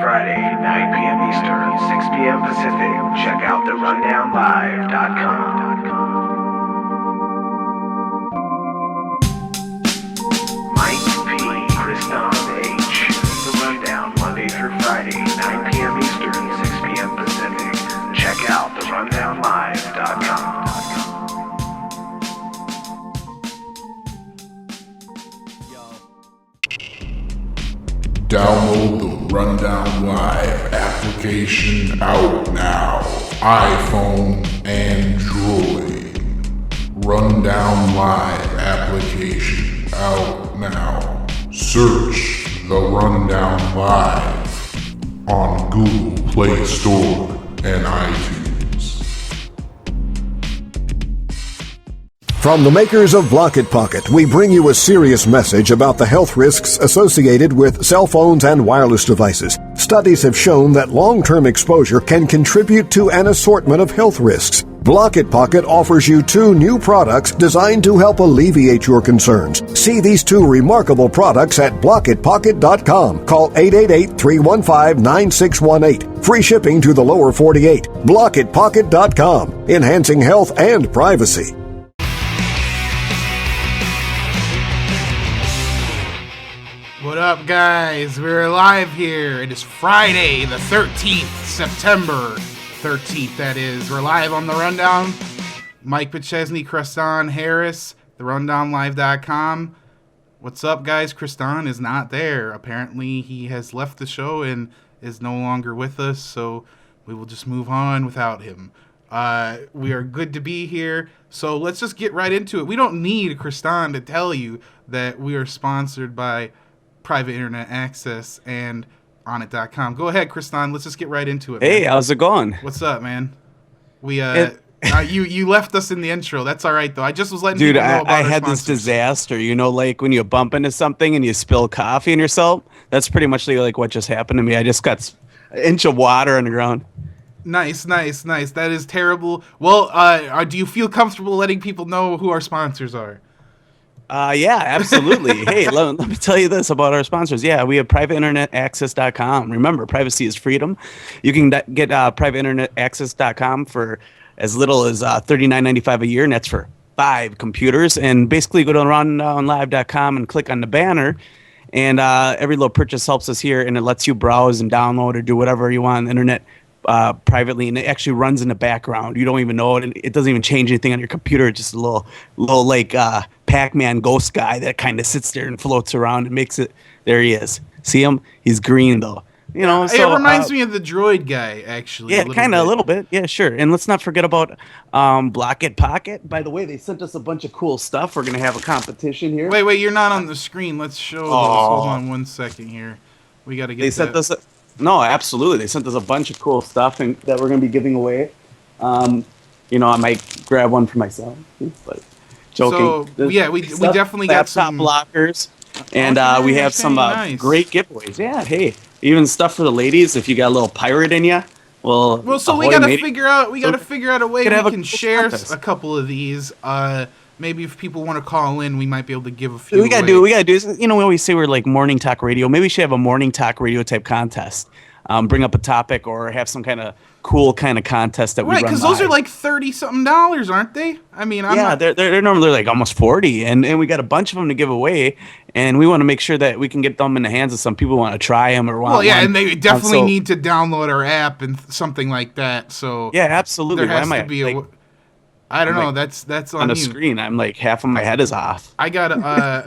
Friday, 9 p.m. Eastern, 6 p.m. Pacific. Check out therundownlive.com. Mike P, Kristian H. The Rundown, Monday through Friday, 9 p.m. Eastern, 6 p.m. Pacific. Check out therundownlive.com. Download the Rundown Live application out now. iPhone, Android. Rundown Live application out now. Search the Rundown Live on Google Play Store and iTunes. From the makers of Block It Pocket, we bring you a serious message about the health risks associated with cell phones and wireless devices. Studies have shown that long-term exposure can contribute to an assortment of health risks. Block It Pocket offers you two new products designed to help alleviate your concerns. See these two remarkable products at blockitpocket.com. Call 888-315-9618. Free shipping to the lower 48. Blockitpocket.com. Enhancing health and privacy. What up, guys? We're live here. It is Friday, the 13th, September 13th, that is. We're live on The Rundown. Mike Paczesny, Kristian Harris, therundownlive.com. What's up, guys? Kristian is not there. Apparently, he has left the show and is no longer with us, so we will just move on without him. We are good to be here, so let's just get right into it. We don't need Kristian to tell you that we are sponsored by Private Internet Access and Onnit.com. Go ahead, Kristian. Let's just get right into it. Hey, man. How's it going? What's up, man? We you left us in the intro. That's all right though. I just was letting Dude, people know about I our had this sponsors. disaster. You know, like when you bump into something and you spill coffee on yourself. That's pretty much like what just happened to me. I just got an inch of water on the ground. Nice. That is terrible. Well, do you feel comfortable letting people know who our sponsors are? Yeah, absolutely. Hey, let me tell you this about our sponsors. Yeah, we have privateinternetaccess.com. Remember, privacy is freedom. You can get privateinternetaccess.com for as little as $39.95 a year, and that's for 5 computers. And basically go to rundownlive.com and click on the banner, and every little purchase helps us here, and it lets you browse and download or do whatever you want on the internet privately, and it actually runs in the background. You don't even know it, and it doesn't even change anything on your computer. It's just a little like Pac-Man ghost guy that kind of sits there and floats around and makes it. There he is. See him? He's green though. You know, so, it reminds me of the droid guy, actually. Yeah, kind of a little bit. Yeah, sure. And let's not forget about Block It Pocket. By the way, they sent us a bunch of cool stuff. We're gonna have a competition here. Wait, you're not on the screen. Let's show those. Hold on 1 second here. We got to get. They sent us. No, absolutely. They sent us a bunch of cool stuff that we're going to be giving away. You know, I might grab one for myself, but joking. So, yeah, we definitely got some blockers, and we have some nice. Great giveaways. Yeah, hey, even stuff for the ladies if you got a little pirate in you. Well, so we got to figure out a way we can share contest. a couple of these. Maybe if people want to call in, we might be able to give a few. We gotta do. You know, we always say we're like morning talk radio. Maybe we should have a morning talk radio type contest. Bring up a topic or have some kind of cool kind of contest that we run. Right, because those are like $30-something, aren't they? I mean, they're normally like almost 40, and we got a bunch of them to give away, and we want to make sure that we can get them in the hands of some people who want to try them or want. Well, yeah, one. and they definitely need to download our app and something like that. So yeah, absolutely. There has to be I don't know. That's on the you. screen. I'm like half of my head is off. I got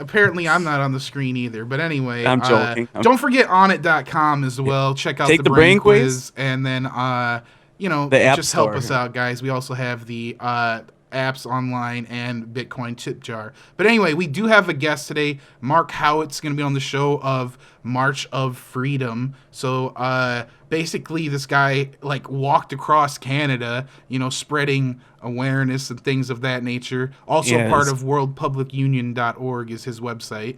apparently I'm not on the screen either. But anyway, I'm joking. Don't forget Onnit.com as well. Check out Take the brain quiz, and then just help us out, guys. We also have the apps online and Bitcoin tip jar. But anyway, we do have a guest today. Mark Howitt's going to be on the show of March of Freedom. So basically this guy like walked across Canada, spreading awareness and things of that nature. Also part of worldpublicunion.org is his website.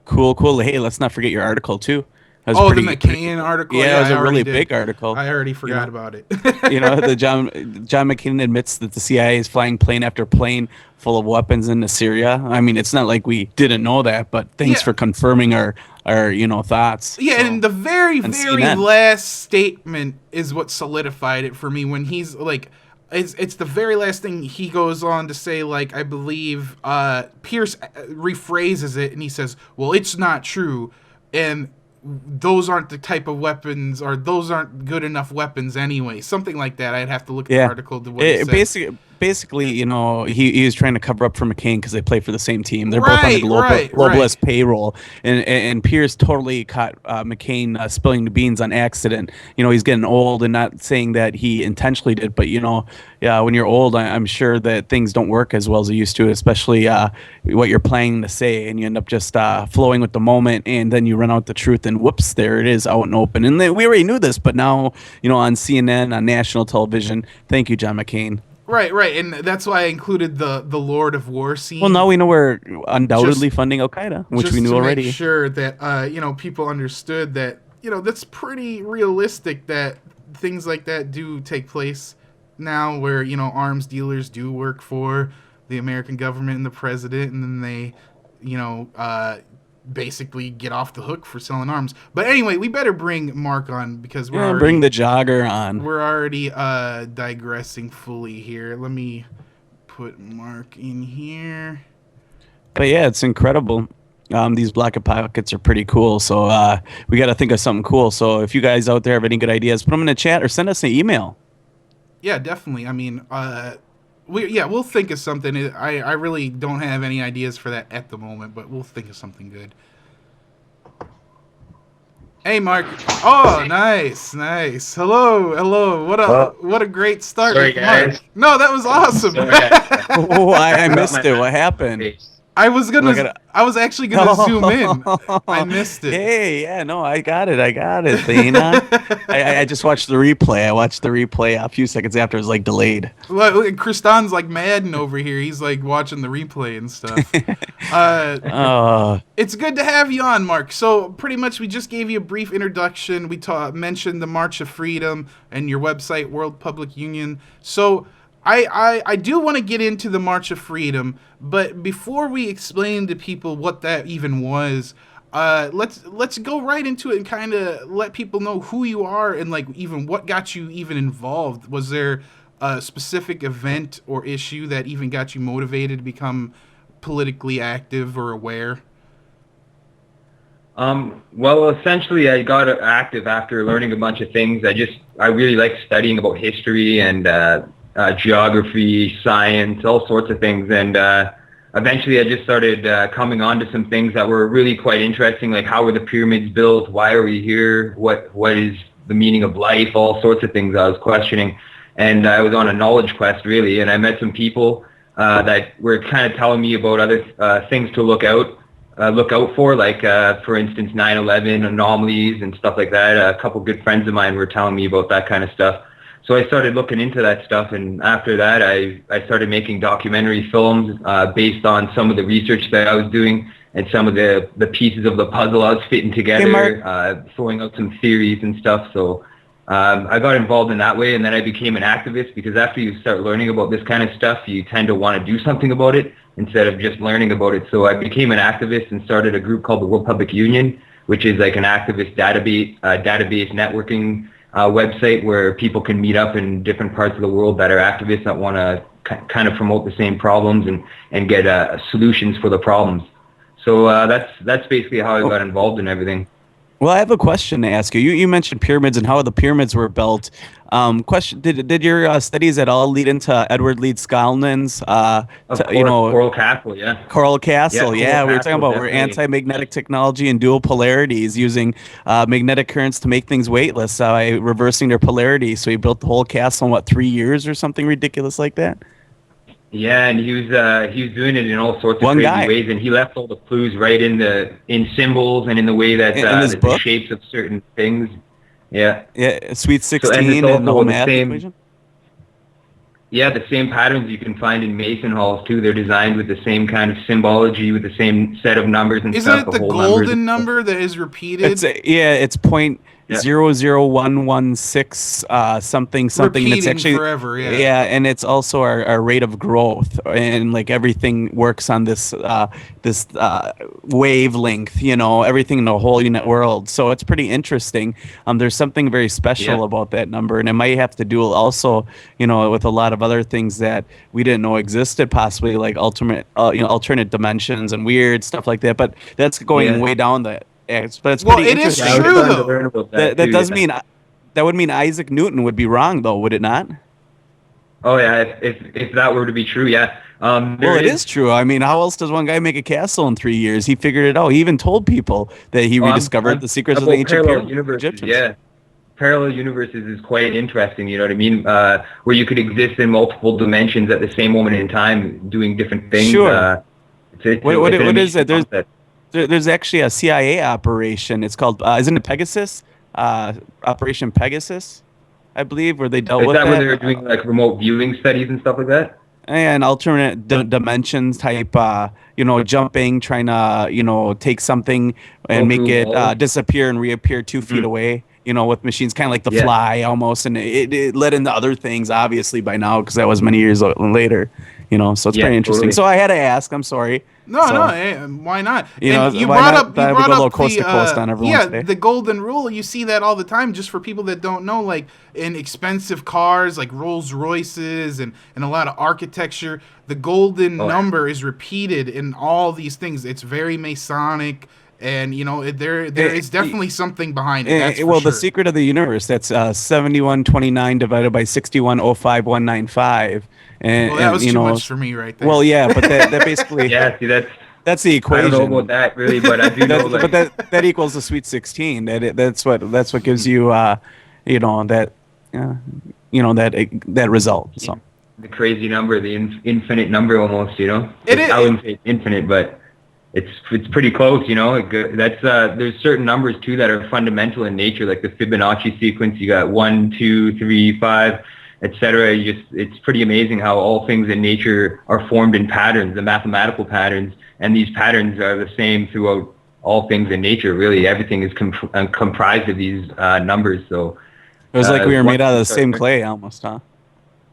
Cool. Hey, let's not forget your article too. That was Oh, pretty, the McCain article. Yeah, it was I a really already did. big article. I already forgot about it. The John McCain admits that the CIA is flying plane after plane full of weapons into Syria. I mean, it's not like we didn't know that, but thanks for confirming our thoughts. Yeah, So, and the very CNN. last statement is what solidified it for me when he's like, it's the very last thing he goes on to say, like, I believe Pierce rephrases it and he says, well, it's not true, and those aren't the type of weapons, or those aren't good enough weapons anyway. Something like that. I'd have to look at the article to what he said. Basically, he was trying to cover up for McCain because they play for the same team. They're both on the globalist payroll, and Pierce totally caught McCain spilling the beans on accident. He's getting old, and not saying that he intentionally did, but when you're old, I'm sure that things don't work as well as they used to, especially what you're planning to say, and you end up just flowing with the moment, and then you run out the truth, and whoops, there it is, out and open. And we already knew this, but now on CNN, on national television. Thank you, John McCain. Right, and that's why I included the Lord of War scene. Well, now we know we're undoubtedly funding Al Qaeda, which we knew already. Just to make sure that people understood that that's pretty realistic that things like that do take place now, where arms dealers do work for the American government and the president, and then they basically get off the hook for selling arms. But anyway, we better bring Mark on because bring the jogger on. We're already digressing fully here. Let me put Mark in here. But yeah, it's incredible. These Black Pockets are pretty cool, so we got to think of something cool. So if you guys out there have any good ideas, put them in the chat or send us an email. Yeah, definitely. I mean, we'll think of something. I really don't have any ideas for that at the moment, but we'll think of something good. Hey, Mark. Oh, nice. Hello. What a great start. Sorry, guys. Mark. No, that was awesome. I missed it. What happened? I was actually gonna zoom in. I missed it. Hey, yeah, no, I got it, Dana. I just watched the replay. I watched the replay a few seconds after. It was like delayed. Look, Kristian's like Madden over here. He's like watching the replay and stuff. It's good to have you on, Mark. So pretty much we just gave you a brief introduction. We mentioned the March of Freedom and your website, World Public Union. So I do want to get into the March of Freedom, but before we explain to people what that even was, let's go right into it and kind of let people know who you are and like even what got you even involved. Was there a specific event or issue that even got you motivated to become politically active or aware? Well, essentially, I got active after learning a bunch of things. I really like studying about history and geography, science, all sorts of things, and eventually I just started coming on to some things that were really quite interesting, like how were the pyramids built, why are we here, what is the meaning of life, all sorts of things I was questioning, and I was on a knowledge quest really, and I met some people that were kind of telling me about other things to look out for, like for instance 9/11 anomalies and stuff like that. A couple good friends of mine were telling me about that kind of stuff. So I started looking into that stuff, and after that, I started making documentary films based on some of the research that I was doing and some of the pieces of the puzzle I was fitting together, throwing out some theories and stuff. So I got involved in that way, and then I became an activist, because after you start learning about this kind of stuff, you tend to want to do something about it instead of just learning about it. So I became an activist and started a group called the World Public Union, which is like an activist database networking website where people can meet up in different parts of the world that are activists that want to kind of promote the same problems and get solutions for the problems. So that's basically how I got involved in everything. Well, I have a question to ask you. You mentioned pyramids and how the pyramids were built. Question: Did your studies at all lead into Edward Leeds Scollon's? Coral Castle, yeah. Coral Castle, yeah. We were talking about anti-magnetic technology and dual polarities, using magnetic currents to make things weightless by reversing their polarity. So he built the whole castle in 3 years or something ridiculous like that. Yeah, and he was doing it in all sorts of crazy ways, and he left all the clues right in symbols and in the way that the shapes of certain things. Yeah. Yeah, Sweet 16 and the whole math equation. Yeah, the same patterns you can find in Mason halls too. They're designed with the same kind of symbology, with the same set of numbers and Isn't stuff. it the golden number that is repeated? It's point 00116 something. Repeating That's actually forever. Yeah. and it's also our rate of growth, and like everything works on this wavelength. Everything in the whole unit world. So it's pretty interesting. There's something very special about that number, and it might have to do also, with a lot of other things that we didn't know existed, possibly like alternate dimensions and weird stuff like that. But that's going way down that. But it's pretty it is interesting. true though. That does mean that would mean Isaac Newton would be wrong, though, would it not? Oh yeah, if that were to be true, yeah. It is true. I mean, how else does one guy make a castle in 3 years? He figured it out. He even told people that he rediscovered the secrets of the ancient Egyptians. Yeah, parallel universes is quite interesting. You know what I mean? Where you could exist in multiple dimensions at the same moment in time, doing different things. Sure. What is it? There's actually a CIA operation. It's called, isn't it Pegasus? Operation Pegasus, I believe, where they dealt with that. Is that where they're doing like remote viewing studies and stuff like that? And alternate dimensions type, jumping, trying to, take something and make it disappear and reappear 2 feet away. With machines, kind of like the Fly almost, and it led into other things, obviously, by now, because that was many years later. So it's pretty interesting. Totally. So I had to ask. I'm sorry. No, why not? You brought up coast to coast on everyone's day. The golden rule. You see that all the time. Just for people that don't know, like in expensive cars, like Rolls Royces and a lot of architecture, the golden number is repeated in all these things. It's very Masonic. And there is definitely something behind it. That's the secret of the universe. That's 7129 divided by 6105195. And that was too much for me right there. Well, yeah, but that basically see that's the equation. I don't know about that really, but I do know. But that equals the sweet 16. That's what gives you that result. So the crazy number, the infinite number, almost. I wouldn't say infinite, but. It's pretty close, That's there's certain numbers too that are fundamental in nature, like the Fibonacci sequence. You got 1, 2, 3, 5, etc. It's pretty amazing how all things in nature are formed in patterns, the mathematical patterns, and these patterns are the same throughout all things in nature. Really, everything is comprised of these numbers. So it was like we were made out of the same clay, almost, huh?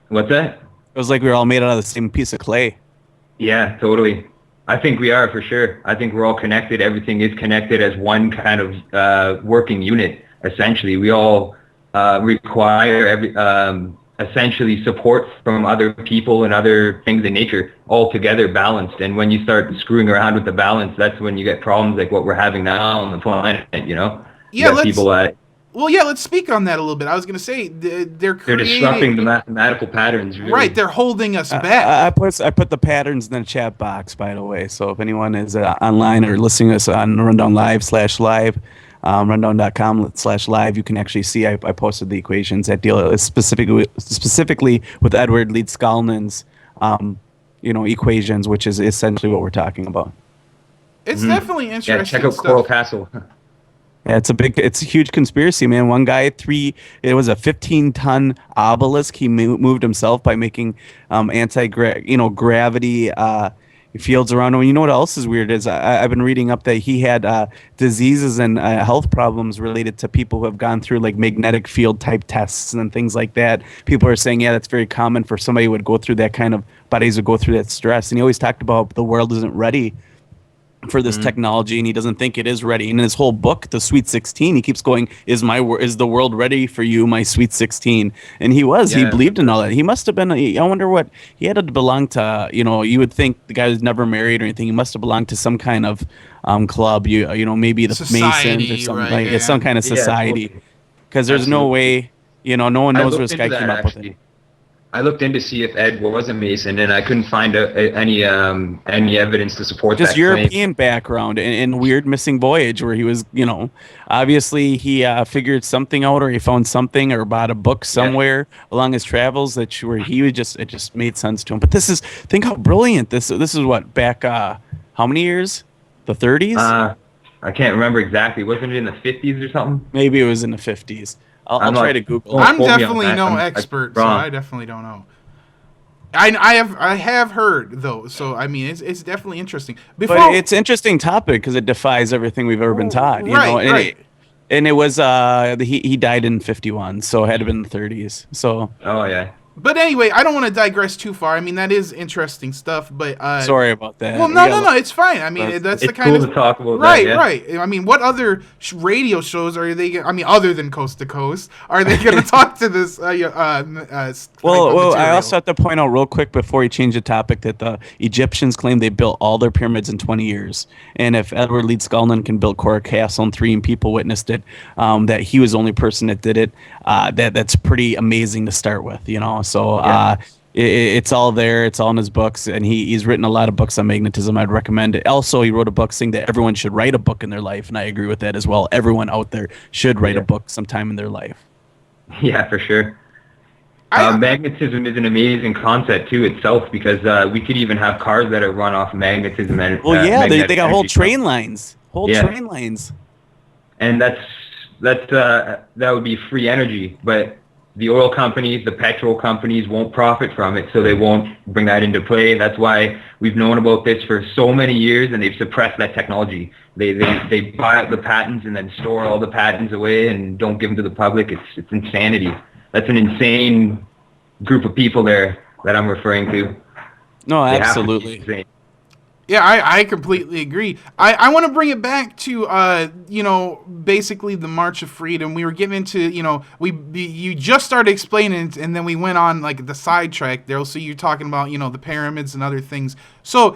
What's that? It was like we were all made out of the same piece of clay. Yeah, totally. I think we are, for sure. I think we're all connected. Everything is connected as one kind of working unit, essentially. We all require essentially support from other people and other things in nature, all together balanced. And when you start screwing around with the balance, that's when you get problems like what we're having now on the planet, Yeah, let's speak on that a little bit. I was going to say they're disrupting the mathematical patterns. Really. Right, they're holding us back. I put the patterns in the chat box, by the way. So if anyone is online or listening to us on Rundown Live /live, rundown.com/live, you can actually see I posted the equations that deal specifically with Edward Leeds-Skalnin's equations, which is essentially what we're talking about. It's definitely interesting. Yeah, check out stuff. Coral Castle. Yeah, it's a huge conspiracy, man. One guy, it was a 15-ton obelisk. He moved himself by making gravity fields around him. You know what else is weird is I've been reading up that he had diseases and health problems related to people who have gone through like magnetic field type tests and things like that. People are saying, yeah, that's very common for somebody who would go through that kind of bodies would go through that stress. And he always talked about the world isn't ready for this technology, and he doesn't think it is ready. And in his whole book, The Sweet 16, he keeps going, is the world ready for you, my Sweet 16? And he was. He believed in all that. He must have been, I wonder what, he had to belong to, you would think the guy was never married or anything. He must have belonged to some kind of club, maybe the society, Masons or something, right, some kind of society. Because there's no way, no one knows where this guy came up with it. I looked in to see if Ed was a Mason, and I couldn't find any evidence to support just that European claim. Background and weird missing voyage where he was, obviously he figured something out, or he found something, or bought a book somewhere along his travels where he would it just made sense to him. But think how brilliant this is. What, back how many years? The 30s? I can't remember exactly. Wasn't it in the 50s or something? Maybe it was in the 50s. I'll try to Google. I'm definitely no expert, so I definitely don't know. I have heard though, so I mean it's definitely interesting. But it's interesting topic because it defies everything we've ever been taught. You know, and it was he died in 51, so it had to been in the 30s. So Oh yeah. But anyway, I don't want to digress too far. I mean, that is interesting stuff, but sorry about that. Well, no, it's fine. I mean, that's the kind cool of to talk about right, that, yeah. right. I mean, what other radio shows are they? I mean, other than Coast to Coast, are they going to talk to this? Well, I also have to point out real quick before you change the topic that the Egyptians claim they built all their pyramids in 20 years, and if Edward Leeds Scullin can build Cora Castle in 3 and people witnessed it, that he was the only person that did it. That's pretty amazing to start with, you know. So. Yeah. It's all there. It's all in his books, and he's written a lot of books on magnetism. I'd recommend it. Also, he wrote a book saying that everyone should write a book in their life, and I agree with that as well. Everyone out there should write a book sometime in their life. Yeah, for sure. Magnetism is an amazing concept too itself because we could even have cars that are run off magnetism. And, they got whole train lines. Train lines. And that would be free energy, but the oil companies, the petrol companies won't profit from it, so they won't bring that into play. That's why we've known about this for so many years, and they've suppressed that technology. They buy up the patents and then store all the patents away and don't give them to the public. It's insanity. That's an insane group of people there that I'm referring to. No, absolutely. Yeah, I completely agree. I want to bring it back to basically the March of Freedom. We were getting into you just started explaining it, and then we went on like the sidetrack there. So you're talking about the pyramids and other things. So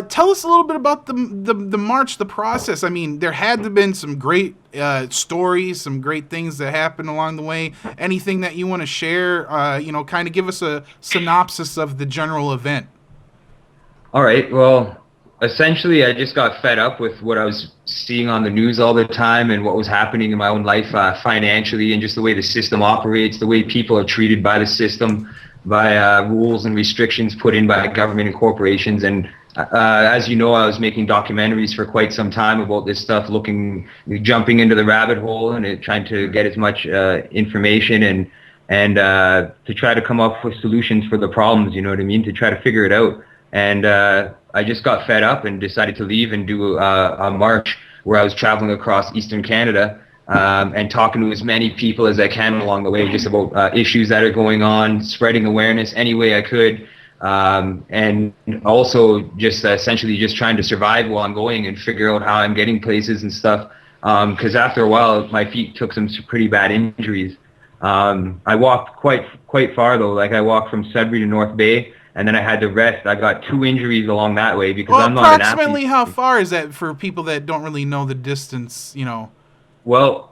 tell us a little bit about the march, the process. I mean, there had to have been some great stories, some great things that happened along the way. Anything that you want to share? Kind of give us a synopsis of the general event. All right. Well. Essentially, I just got fed up with what I was seeing on the news all the time and what was happening in my own life financially and just the way the system operates, the way people are treated by the system, by rules and restrictions put in by government and corporations. And as you know, I was making documentaries for quite some time about this stuff, jumping into the rabbit hole and trying to get as much information and to try to come up with solutions for the problems, you know what I mean, to try to figure it out. And I just got fed up and decided to leave and do a march where I was traveling across Eastern Canada and talking to as many people as I can along the way, just about issues that are going on, spreading awareness any way I could, and also just essentially just trying to survive while I'm going and figure out how I'm getting places and stuff. Because after a while, my feet took some pretty bad injuries. I walked quite far though. Like I walked from Sudbury to North Bay. And then I had to rest. I got 2 injuries along that way because I'm not an athlete. Approximately how far is that for people that don't really know the distance, Well,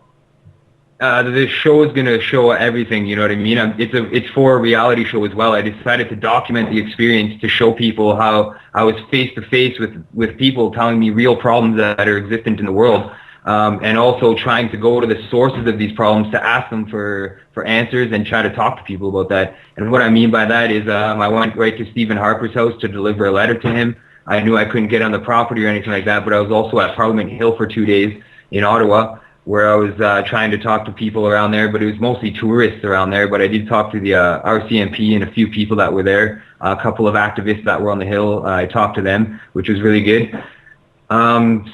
the show is going to show everything, you know what I mean? It's for a reality show as well. I decided to document the experience to show people how I was face-to-face with people telling me real problems that are existent in the world. And also trying to go to the sources of these problems to ask them for answers and try to talk to people about that. And what I mean by that is I went right to Stephen Harper's house to deliver a letter to him. I knew I couldn't get on the property or anything like that, but I was also at Parliament Hill for 2 days in Ottawa where I was trying to talk to people around there, but it was mostly tourists around there. But I did talk to the RCMP and a few people that were there, a couple of activists that were on the Hill. I talked to them, which was really good.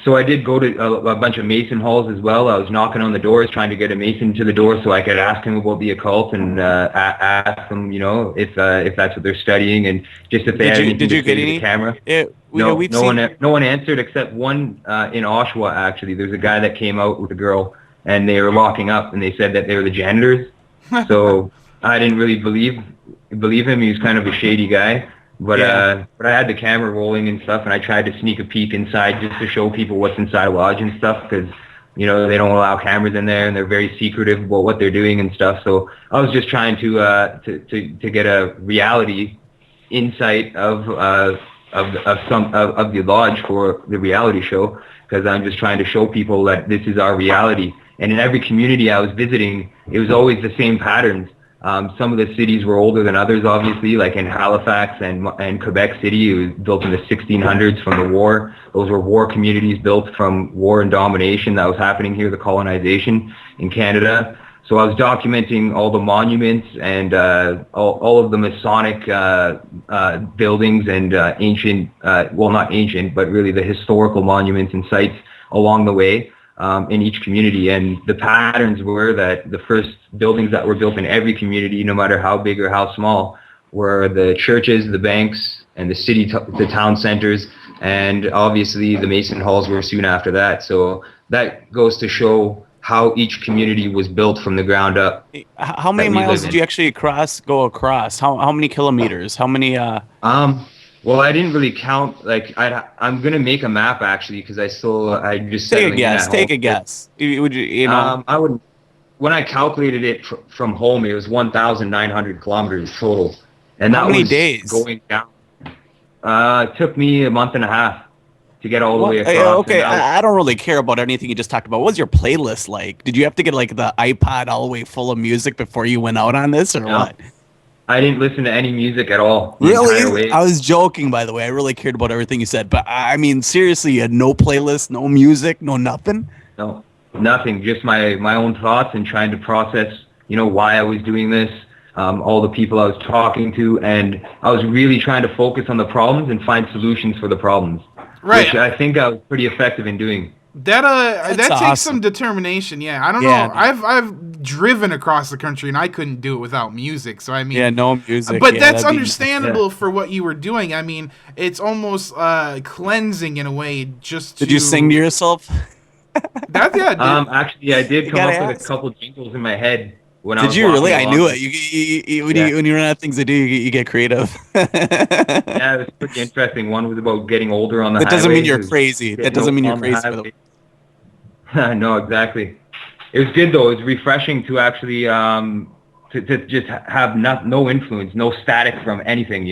So I did go to a bunch of Mason halls as well. I was knocking on the doors, trying to get a Mason to the door so I could ask him about the occult and ask them, if that's what they're studying and just if they had anything to say to the camera. No one answered except one in Oshawa, actually. There's a guy that came out with a girl, and they were locking up, and they said that they were the janitors. So I didn't really believe him. He was kind of a shady guy. But I had the camera rolling and stuff, and I tried to sneak a peek inside just to show people what's inside a lodge and stuff, because they don't allow cameras in there, and they're very secretive about what they're doing and stuff. So I was just trying to get a reality insight of the lodge for the reality show, because I'm just trying to show people that this is our reality. And in every community I was visiting, it was always the same patterns. Some of the cities were older than others, obviously, like in Halifax and Quebec City. It was built in the 1600s from the war. Those were war communities built from war and domination that was happening here, the colonization in Canada. So I was documenting all the monuments and all of the Masonic buildings and ancient, well, not ancient, but really the historical monuments and sites along the way in each community. And the patterns were that the first buildings that were built in every community, no matter how big or how small, were the churches, the banks, and the town centers. And obviously the Mason halls were soon after that. So that goes to show how each community was built from the ground up. How many miles did you actually go across? How many kilometers? How many? Well, I didn't really count. Like, I'm gonna make a map actually because I just take a guess. Take a guess. Would you know? I would. When I calculated it from home, it was 1,900 kilometers total, and that how many was days going down. It took me a month and a half to get all the way across. Okay, I don't really care about anything you just talked about. What was your playlist like? Did you have to get like the iPod all the way full of music before you went out on this, or what? I didn't listen to any music at all. Really? I was joking, by the way. I really cared about everything you said, but I mean, seriously, you had no playlist, no music, no nothing? No, nothing. Just my own thoughts and trying to process, why I was doing this, all the people I was talking to, and I was really trying to focus on the problems and find solutions for the problems. Right. Which I think I was pretty effective in doing. That takes some determination. Yeah, I don't know. I've driven across the country and I couldn't do it without music. So I mean, no music. But that's understandable for what you were doing. I mean, it's almost cleansing in a way. Did you sing to yourself? Actually, I did come up with a couple jingles in my head. Did you really? I knew it. When you run out of things to do, you get creative. Yeah, it was pretty interesting. One was about getting older on the highway. That doesn't mean you're crazy. That doesn't mean you're crazy. By the way. No, exactly. It was good though. It was refreshing to actually to just have no influence, no static from anything.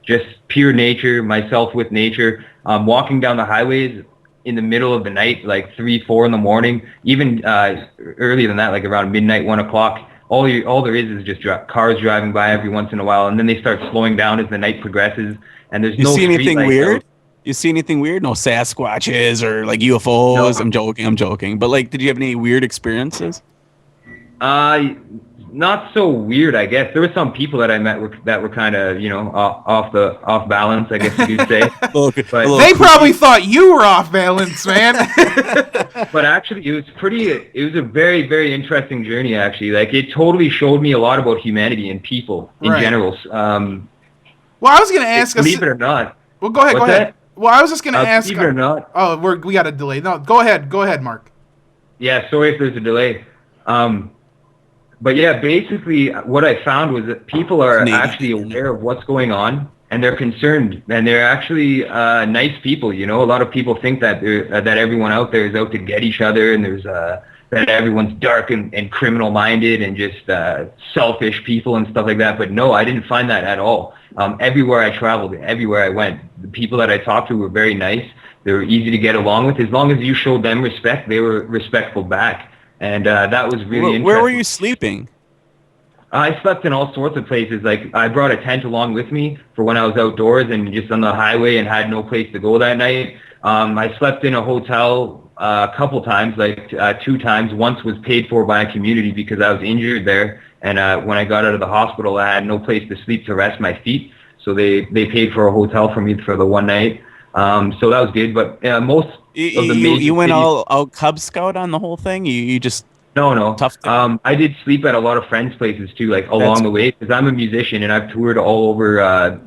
Just pure nature. Myself with nature. Walking down the highways in the middle of the night, like 3, 4 in the morning, even earlier than that, like around midnight, 1 o'clock. All there is just cars driving by every once in a while, and then they start slowing down as the night progresses. And there's no. You see anything weird? You see anything weird? No Sasquatches or like UFOs? No. I'm joking. But like, did you have any weird experiences? Not so weird, I guess. There were some people that I met that were kind of, off balance, I guess you could say. But they probably thought you were off balance, man. But actually, it was a very, very interesting journey, actually. Like, it totally showed me a lot about humanity and people in general. Well, I was going to ask believe it or not. Well, go ahead. That? Well, I was just going to ask. Believe it or not. Oh, we got a delay. No, go ahead, Mark. Yeah, sorry if there's a delay. But yeah, basically what I found was that people are actually aware of what's going on, and they're concerned, and they're actually nice people. A lot of people think that that everyone out there is out to get each other, and there's that everyone's dark and criminal-minded and just selfish people and stuff like that. But no, I didn't find that at all. Everywhere I traveled, everywhere I went, the people that I talked to were very nice. They were easy to get along with. As long as you showed them respect, they were respectful back. And that was really interesting. Where were you sleeping? I slept in all sorts of places. Like, I brought a tent along with me for when I was outdoors and just on the highway and had no place to go that night. I slept in a hotel a couple times, like 2 times. Once was paid for by a community because I was injured there. And when I got out of the hospital, I had no place to sleep to rest my feet. So they paid for a hotel for me for the one night. So that was good. But most of the major you went cities, all Cub Scout on the whole thing? You just no. Tough I did sleep at a lot of friends' places too, like along the way, because I'm a musician and I've toured all over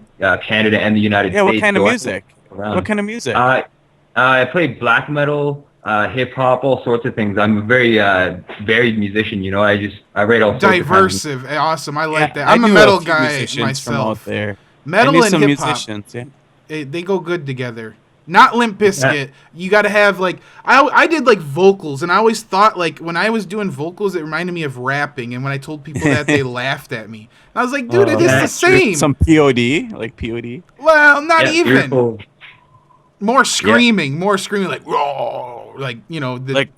Canada and the United States. Yeah, what kind of music? What kind of music? I play black metal, hip hop, all sorts of things. I'm a very varied musician. I write all sorts diverse. Awesome. I like that. I'm a metal guy myself. Out there. Metal and hip hop. Musicians, yeah. They go good together. Not Limp Bizkit. Yeah. You got to have like I did like vocals, and I always thought like when I was doing vocals, it reminded me of rapping. And when I told people that, they laughed at me. I was like, dude, it is the same. Some POD, like POD. Well, not even. More screaming, like whoa, like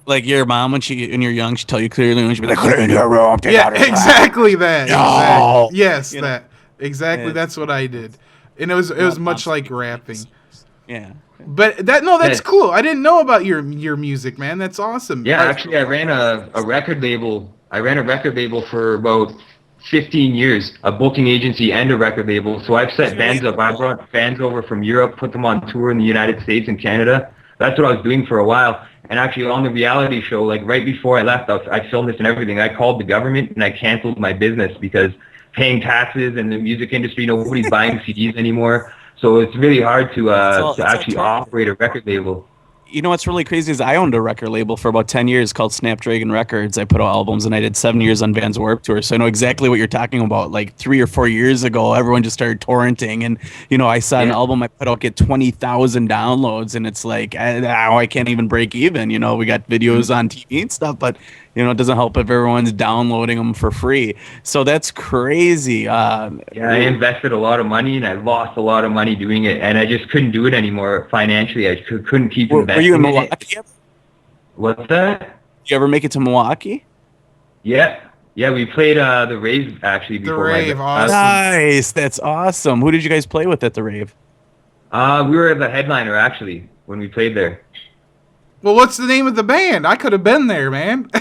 like your mom when you're young, she tell you clearly when she be like, clean your room. Yeah, exactly that. No. Exactly. Yes, that exactly. Yeah. That's what I did, and it was much like rapping. Yeah. But that's cool. I didn't know about your music, man. That's awesome. Yeah, actually, I ran a record label I ran a record label for about 15 years, a booking agency and a record label. So I've set bands up. I brought bands over from Europe, put them on tour in the United States and Canada. That's what I was doing for a while. And actually on the reality show, like right before I left, I filmed this and everything. I called the government and I canceled my business because paying taxes and the music industry, nobody's buying CDs anymore. So it's really hard to actually operate a record label. You know what's really crazy is I owned a record label for about 10 years called Snapdragon Records. I put out albums and I did 7 years on Vans Warped Tour. So I know exactly what you're talking about. Like 3 or 4 years ago, everyone just started torrenting. And, you know, I saw an album I put out get 20,000 downloads. And it's like, now I can't even break even. You know, we got videos on TV and stuff, but, you know, it doesn't help if everyone's downloading them for free. So that's crazy. I invested a lot of money and I lost a lot of money doing it. And I just couldn't do it anymore financially. I couldn't keep investing. Were you in Milwaukee? What's that? Did you ever make it to Milwaukee? Yeah, we played the Rave actually before. The Rave, awesome. Nice, that's awesome. Who did you guys play with at the Rave? We were the headliner actually when we played there. Well, what's the name of the band? I could have been there, man.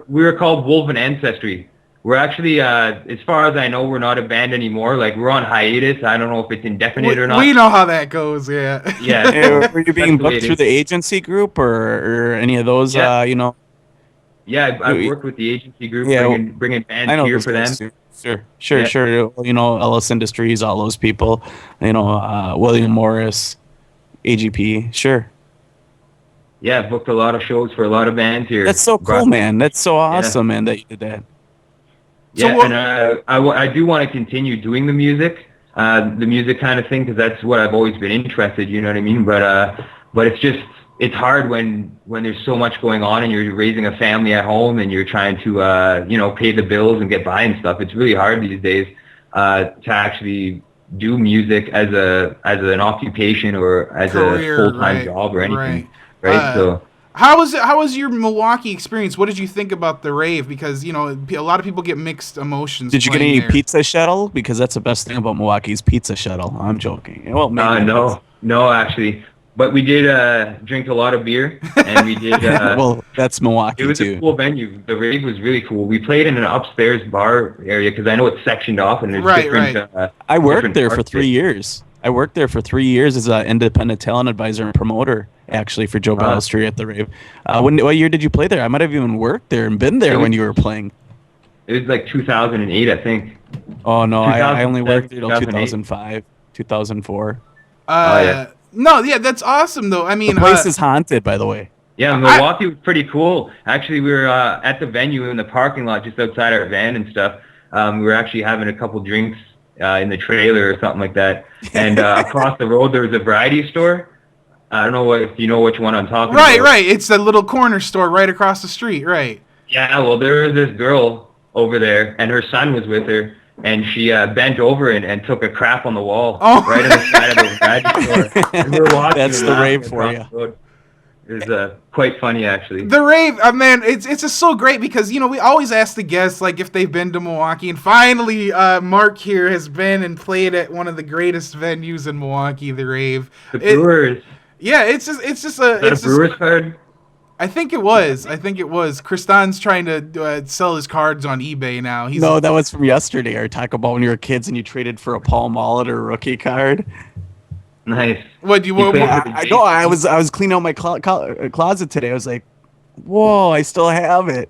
We were called Wolf and Ancestry. We're actually, as far as I know, we're not a band anymore. Like, we're on hiatus. I don't know if it's indefinite or not. We know how that goes, yeah. Yeah. Were you being booked through the agency group or any of those, you know? Yeah, I've worked with the agency group, bringing bands here for them. Sure. You know, Ellis Industries, all those people. You know, William Morris, AGP, sure. Yeah, I've booked a lot of shows for a lot of bands here. That's so cool, man. That's so awesome, man, that you did that. Yeah, and I do want to continue doing the music kind of thing, because that's what I've always been interested. You know what I mean? But it's hard when there's so much going on and you're raising a family at home and you're trying to pay the bills and get by and stuff. It's really hard these days to actually do music as an occupation or as Career, a full-time job or anything. Right. So. How was your Milwaukee experience? What did you think about the Rave? Because, you know, a lot of people get mixed emotions. Did you get any pizza shuttle? Because that's the best thing about Milwaukee's pizza shuttle. I'm joking. Well, no, actually. But we did drink a lot of beer, and we did... well, that's Milwaukee, it was too. A cool venue. The Rave was really cool. We played in an upstairs bar area, because I know it's sectioned off, and there's different... I worked there for 3 years. I worked there for 3 years as an independent talent advisor and promoter, actually, for Joe Ballestry at the Rave. What year did you play there? I might have even worked there and been there when you were playing. It was like 2008, I think. Oh, no, I only worked there until 2005, 2004. No, yeah, that's awesome, though. I mean... The place is haunted, by the way. Yeah, Milwaukee was pretty cool. Actually, we were at the venue in the parking lot just outside our van and stuff. We were actually having a couple drinks in the trailer or something like that. And across the road, there was a variety store. I don't know if you know which one I'm talking about. Right. It's a little corner store right across the street, right? Yeah, well, there was this girl over there, and her son was with her, and she bent over and took a crap on the wall right on the side of the variety store. And we were watching. That's the Rave for you. It was quite funny, actually. The Rave, man, it's just so great because, you know, we always ask the guests, like, if they've been to Milwaukee. And finally, Mark here has been and played at one of the greatest venues in Milwaukee, the Rave. The Brewers. Yeah, it's just a... Is that a Brewers card? I think it was. Kristian's trying to sell his cards on eBay now. No, that was from yesterday. Our talk about when you were kids and you traded for a Paul Molitor rookie card. Nice. What do you want? I was cleaning out my closet today. I was like, whoa, I still have it.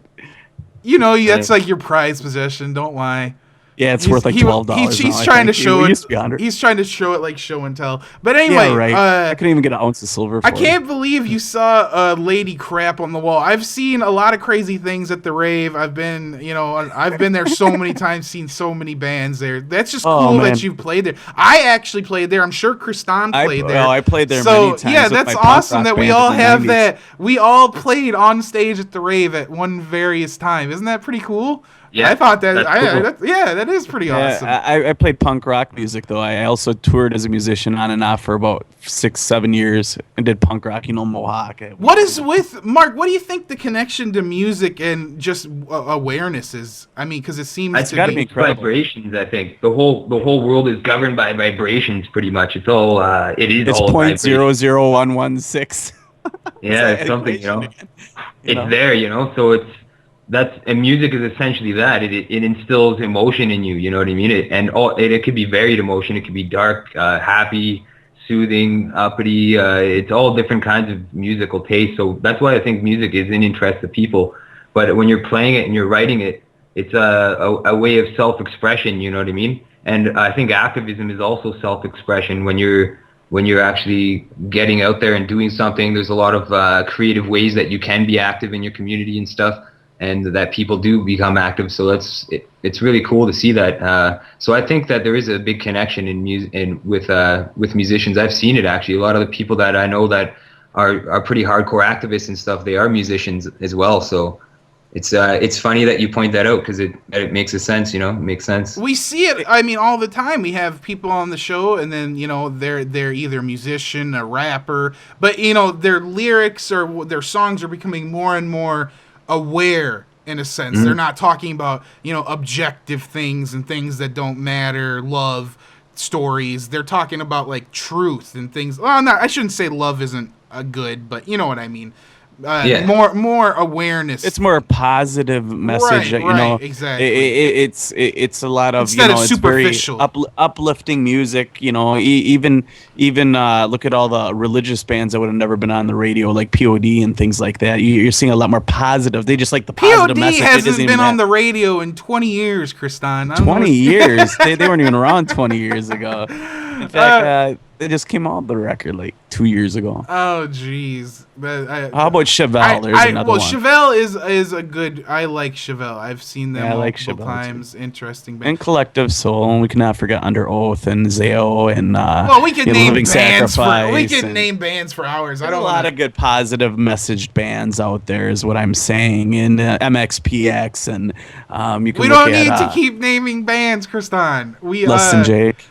You know, that's like your prized possession. Don't lie. Yeah, it's worth like $12. He's trying to show it. He's trying to show it like show and tell. But anyway, I couldn't even get an ounce of silver for I can't believe you saw a lady crap on the wall. I've seen a lot of crazy things at the Rave. I've been there so many times, seen so many bands there. That's just cool that you've played there. I actually played there. I'm sure Kristian played there. Well, I played there many times. Yeah, that's awesome that we all have that. We all played on stage at the Rave at one various time. Isn't that pretty cool? Yeah, I thought that. Cool. That is pretty awesome. I played punk rock music though. I also toured as a musician on and off for about 6-7 years and did punk rock. You know, Milwaukee. What is with Mark? What do you think the connection to music and just awareness is? I mean, because it seems it's got to be incredible. Vibrations. I think the whole world is governed by vibrations. Pretty much, it's all. It's all 0.00116. Yeah, it's something, it's there, so and music is essentially that. It instills emotion in you, you know what I mean? It could be varied emotion. It could be dark, happy, soothing, uppity. It's all different kinds of musical taste. So that's why I think music is in interest of people. But when you're playing it and you're writing it, it's a way of self-expression, you know what I mean? And I think activism is also self-expression. When you're actually getting out there and doing something, there's a lot of creative ways that you can be active in your community and stuff, and that people do become active. So it's really cool to see that. So I think that there is a big connection in music and with musicians. I've seen it actually. A lot of the people that I know that are pretty hardcore activists and stuff, they are musicians as well. So it's funny that you point that out, because it makes a sense, it makes sense. We see it, I mean, all the time. We have people on the show, and then, they're either a musician, a rapper, but, their lyrics or their songs are becoming more and more aware, in a sense. They're not talking about, objective things and things that don't matter, love stories. They're talking about, like, truth and things. Well, I shouldn't say love isn't a good, but you know what I mean. More awareness. It's more a positive message. Right, exactly. It's a lot of instead of superficial, very uplifting music. Even look at all the religious bands that would have never been on the radio, like POD and things like that. You're seeing a lot more positive. They just like the positive message. POD hasn't been on the radio in 20 years, Kristian. 20 years? They weren't even around 20 years ago. In fact, they just came out the record like 2 years ago. Oh, jeez. How about Chevelle? There's another one. Chevelle is a good. I like Chevelle. I've seen them multiple times. Too. Interesting band. And Collective Soul, and we cannot forget Under Oath and Zao and we can name Living bands Sacrifice. Name bands for hours. There's a lot of good positive messaged bands out there, is what I'm saying. And MXPX, and you can. We don't need to keep naming bands, Kristian. Less than Jake.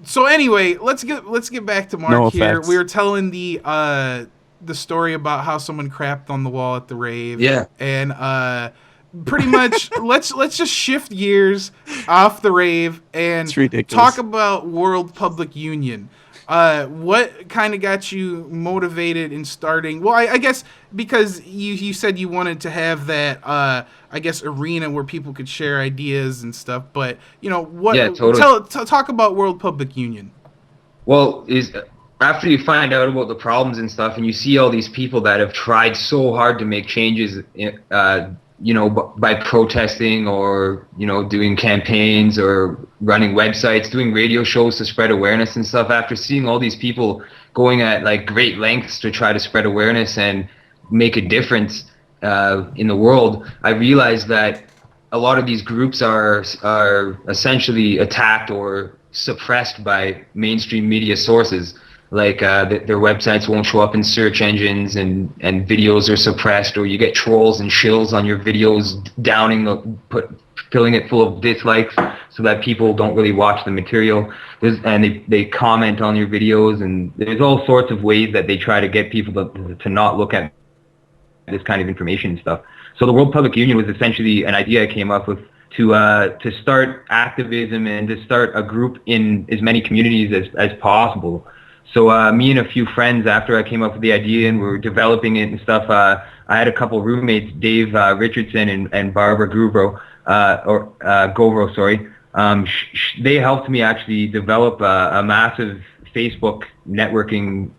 So anyway, let's get back to Mark No here. effects. We were telling the story about how someone crapped on the wall at the rave. Yeah. And pretty much let's just shift gears off the rave and talk about World Public Union. What kind of got you motivated in starting? Well, I guess because you said you wanted to have that arena where people could share ideas and stuff. But what? Yeah, totally. Talk about World Public Union. Well, after you find out about the problems and stuff, and you see all these people that have tried so hard to make changes, by protesting or, doing campaigns or running websites, doing radio shows to spread awareness and stuff. After seeing all these people going at like great lengths to try to spread awareness and make a difference in the world, I realized that a lot of these groups are essentially attacked or suppressed by mainstream media sources. Like their websites won't show up in search engines, and videos are suppressed, or you get trolls and shills on your videos filling it full of dislikes so that people don't really watch the material. They comment on your videos, and there's all sorts of ways that they try to get people to not look at this kind of information and stuff. So the World Public Union was essentially an idea I came up with to start activism and to start a group in as many communities as possible. So me and a few friends, after I came up with the idea and we were developing it and stuff, I had a couple roommates, Dave Richardson and Barbara Govro. They helped me actually develop a massive Facebook networking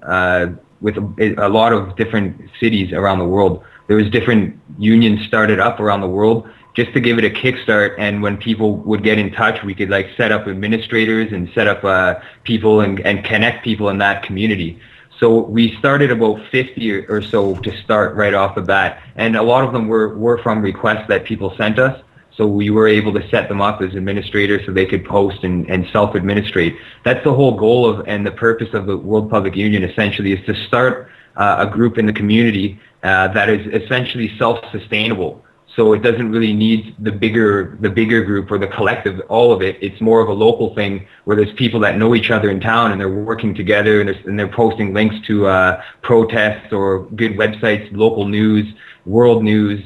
with a lot of different cities around the world. There was different unions started up around the world just to give it a kickstart, and when people would get in touch, we could like set up administrators and set up people and connect people in that community. So we started about 50 or so to start right off the bat, and a lot of them were from requests that people sent us. So we were able to set them up as administrators so they could post and self-administrate. That's the whole goal and the purpose of the World Public Union essentially, is to start a group in the community that is essentially self-sustainable. So it doesn't really need the bigger group or the collective, all of it. It's more of a local thing where there's people that know each other in town and they're working together and they're posting links to protests or good websites, local news, world news,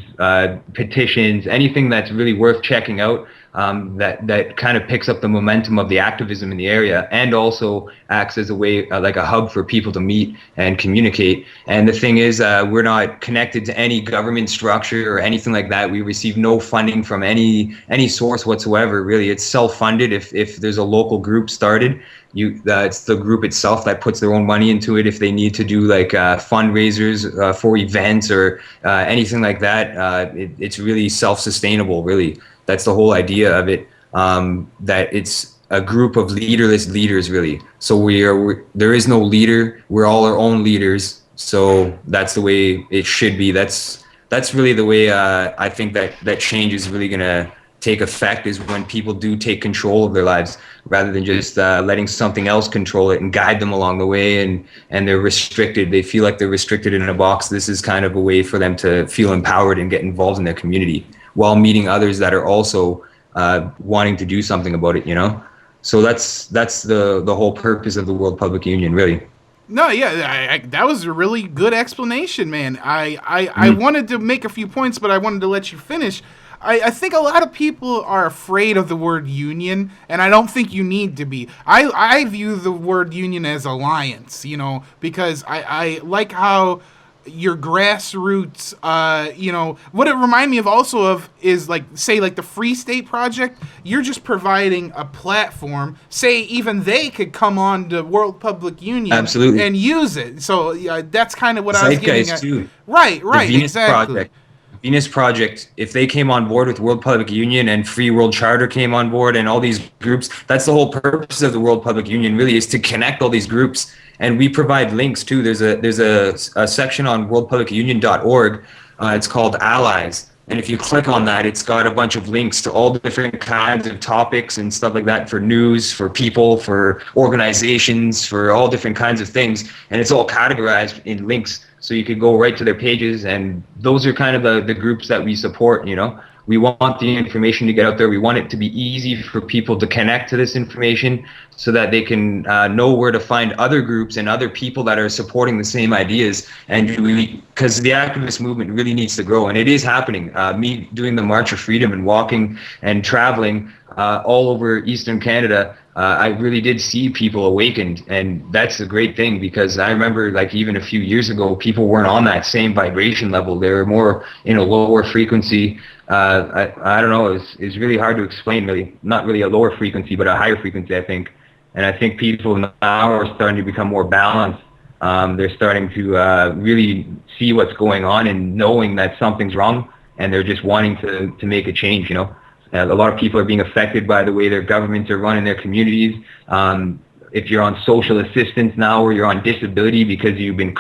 petitions, anything that's really worth checking out. that kind of picks up the momentum of the activism in the area, and also acts as a way, like a hub for people to meet and communicate. And the thing is, we're not connected to any government structure or anything like that. We receive no funding from any source whatsoever. Really, it's self-funded. If there's a local group started, it's the group itself that puts their own money into it. If they need to do like fundraisers for events or anything like that, it's really self-sustainable. Really, that's the whole idea of it. That it's a group of leaderless leaders, really. So there is no leader. We're all our own leaders. So that's the way it should be. That's really the way I think that change is really gonna take effect, is when people do take control of their lives rather than just letting something else control it and guide them along the way, and they're restricted. They feel like they're restricted in a box. This is kind of a way for them to feel empowered and get involved in their community while meeting others that are also wanting to do something about it, you know? So that's the whole purpose of the World Public Union, really. No, yeah, that was a really good explanation, man. I wanted to make a few points, but I wanted to let you finish. I think a lot of people are afraid of the word union, and I don't think you need to be. I view the word union as alliance, you know, because I like how your grassroots, you know, what it reminded me of also of is like, say, like the Free State Project. You're just providing a platform. Say even they could come on to World Public Union Absolutely. And use it. So that's kind of what I was getting at. Too. Right, The Venus exactly. Project. Venus Project, if they came on board with World Public Union and Free World Charter came on board and all these groups, that's the whole purpose of the World Public Union, really, is to connect all these groups. And we provide links too. There's a section on worldpublicunion.org. It's called Allies. And if you click on that, it's got a bunch of links to all the different kinds of topics and stuff like that, for news, for people, for organizations, for all different kinds of things. And it's all categorized in links. So you could go right to their pages, and those are kind of the groups that we support, you know. We want the information to get out there. We want it to be easy for people to connect to this information so that they can know where to find other groups and other people that are supporting the same ideas. And because the activist movement really needs to grow, and it is happening. Me doing the March of Freedom and walking and traveling all over Eastern Canada, I really did see people awakened, and that's a great thing, because I remember, like, even a few years ago, people weren't on that same vibration level. They were more in a lower frequency. I don't know, it's really hard to explain, really. Not really a lower frequency, but a higher frequency, I think. And I think people now are starting to become more balanced. They're starting to really see what's going on and knowing that something's wrong, and they're just wanting to make a change, you know. A lot of people are being affected by the way their governments are running their communities. If you're on social assistance now, or you're on disability because you've been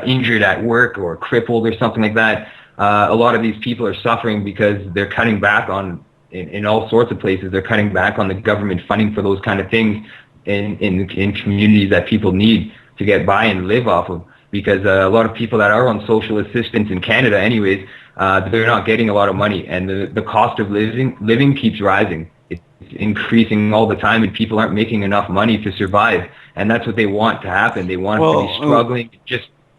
injured at work or crippled or something like that, a lot of these people are suffering because they're cutting back on, in all sorts of places, they're cutting back on the government funding for those kind of things in communities that people need to get by and live off of. Because a lot of people that are on social assistance in Canada anyways, they're not getting a lot of money, and the cost of living keeps rising. It's increasing all the time, and people aren't making enough money to survive. And that's what they want to happen. They want to be struggling,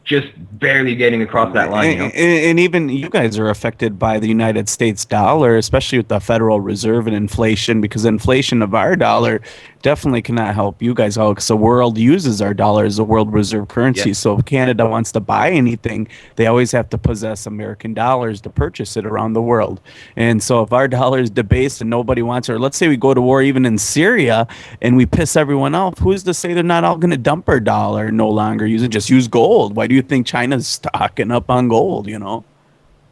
just barely getting across that line. You know? And even you guys are affected by the United States dollar, especially with the Federal Reserve and inflation, because inflation of our dollar definitely cannot help you guys out, because the world uses our dollar as a world reserve currency. Yeah. So if Canada wants to buy anything, they always have to possess American dollars to purchase it around the world. And so if our dollar is debased and nobody wants it, or let's say we go to war even in Syria and we piss everyone off, who's to say they're not all going to dump our dollar, no longer use it, just use gold? Why do you think China's stocking up on gold, you know?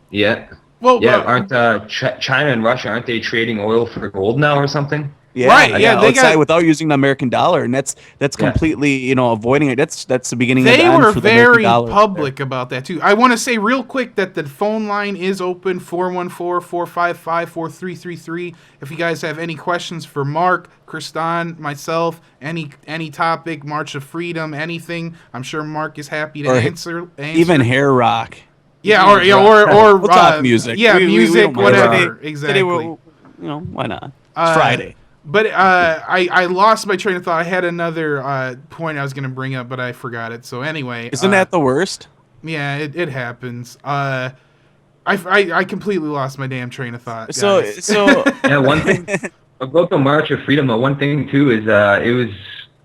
Yeah. Well, yeah, aren't China and Russia, aren't they trading oil for gold now or something? Yeah, right. Yeah, they got without using the American dollar, and that's completely, you know, avoiding it. That's the beginning. They of the were very public about that too. I want to say real quick that the phone line is open, 414-455-4333. If you guys have any questions for Mark, Kristian, myself, any topic, March of Freedom, anything, I'm sure Mark is happy to answer. Even hair rock. Yeah, or we'll talk music. Yeah, music, whatever. Today, exactly. you know, why not? It's Friday. But I lost my train of thought. I had another point I was going to bring up, but I forgot it. So anyway. Isn't that the worst? Yeah, it happens. I completely lost my damn train of thought. So guys. Yeah, one thing about the March of Freedom, the one thing too is it was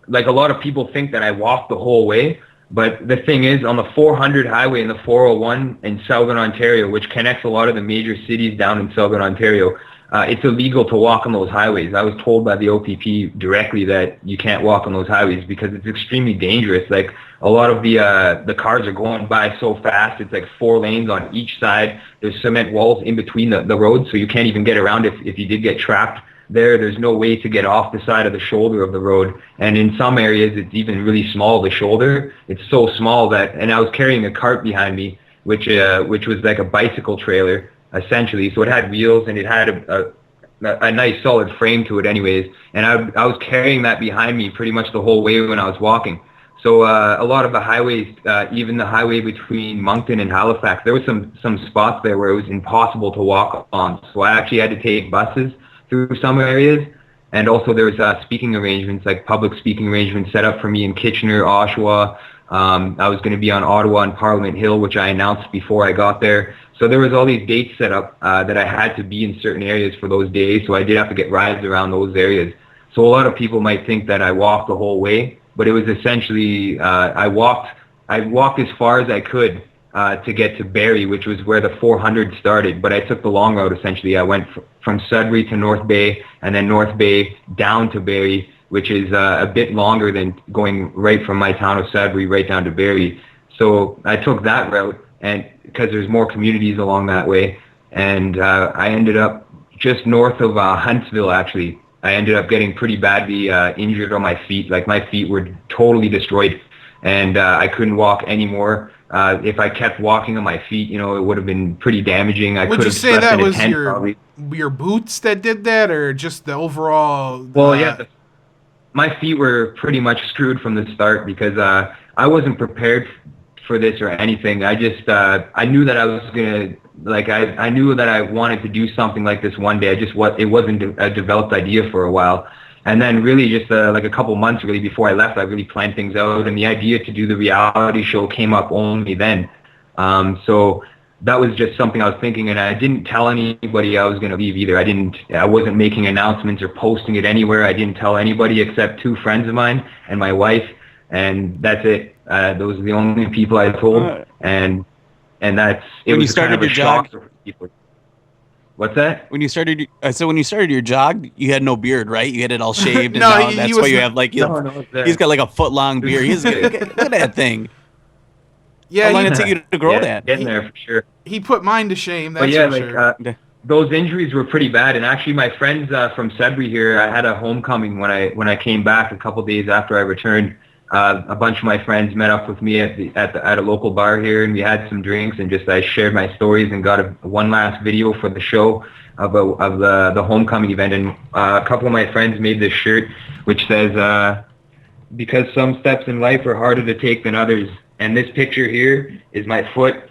like a lot of people think that I walked the whole way, but the thing is on the 400 highway and the 401 in Southern Ontario, which connects a lot of the major cities down in Southern Ontario, it's illegal to walk on those highways. I was told by the OPP directly that you can't walk on those highways because it's extremely dangerous. Like a lot of the cars are going by so fast. It's like 4 lanes on each side. There's cement walls in between the roads, so you can't even get around if you did get trapped there. There's no way to get off the side of the shoulder of the road. And in some areas, it's even really small, the shoulder. It's so small that, and I was carrying a cart behind me, which was like a bicycle trailer, essentially. So it had wheels and it had a nice solid frame to it anyways. And I was carrying that behind me pretty much the whole way when I was walking. So a lot of the highways, even the highway between Moncton and Halifax, there was some spots there where it was impossible to walk on. So I actually had to take buses through some areas. And also there was speaking arrangements, like public speaking arrangements set up for me in Kitchener, Oshawa. I was going to be on Ottawa and Parliament Hill, which I announced before I got there. So there was all these dates set up that I had to be in certain areas for those days. So I did have to get rides around those areas. So a lot of people might think that I walked the whole way, but it was essentially I walked as far as I could to get to Barrie, which was where the 400 started. But I took the long route essentially. I went from Sudbury to North Bay, and then North Bay down to Barrie, which is a bit longer than going right from my town of Sudbury right down to Barrie. So I took that route, and because there's more communities along that way, and I ended up just north of Huntsville. Actually, I ended up getting pretty badly injured on my feet. Like my feet were totally destroyed, and I couldn't walk anymore. If I kept walking on my feet, it would have been pretty damaging. Would you say that was your boots that did that, or just the overall? Well, yeah. My feet were pretty much screwed from the start because I wasn't prepared for this or anything. I just I knew that I was gonna I knew that I wanted to do something like this one day. It wasn't a developed idea for a while, and then really just like a couple months really before I left, I really planned things out, and the idea to do the reality show came up only then. So that was just something I was thinking, and I didn't tell anybody I was going to leave either. I wasn't making announcements or posting it anywhere. I didn't tell anybody except 2 friends of mine and my wife, and that's it. Those are the only people I told, and that's it. When was you started kind of your jog, for people. What's that? When you started, when you started your jog, you had no beard, right? You had it all shaved, and No, now he that's was why you not- have like No, he's got like a foot long beard. Look at that thing. Yeah, How long he, did it take you to grow yeah, that? Getting there for sure. he put mine to shame. That's But yeah, for like sure. those injuries were pretty bad. And actually, my friends from Sudbury here, I had a homecoming when I came back a couple days after I returned. A bunch of my friends met up with me at a local bar here, and we had some drinks, and I shared my stories and got one last video for the show of the homecoming event. And a couple of my friends made this shirt which says, "Because some steps in life are harder to take than others." And this picture here is my foot.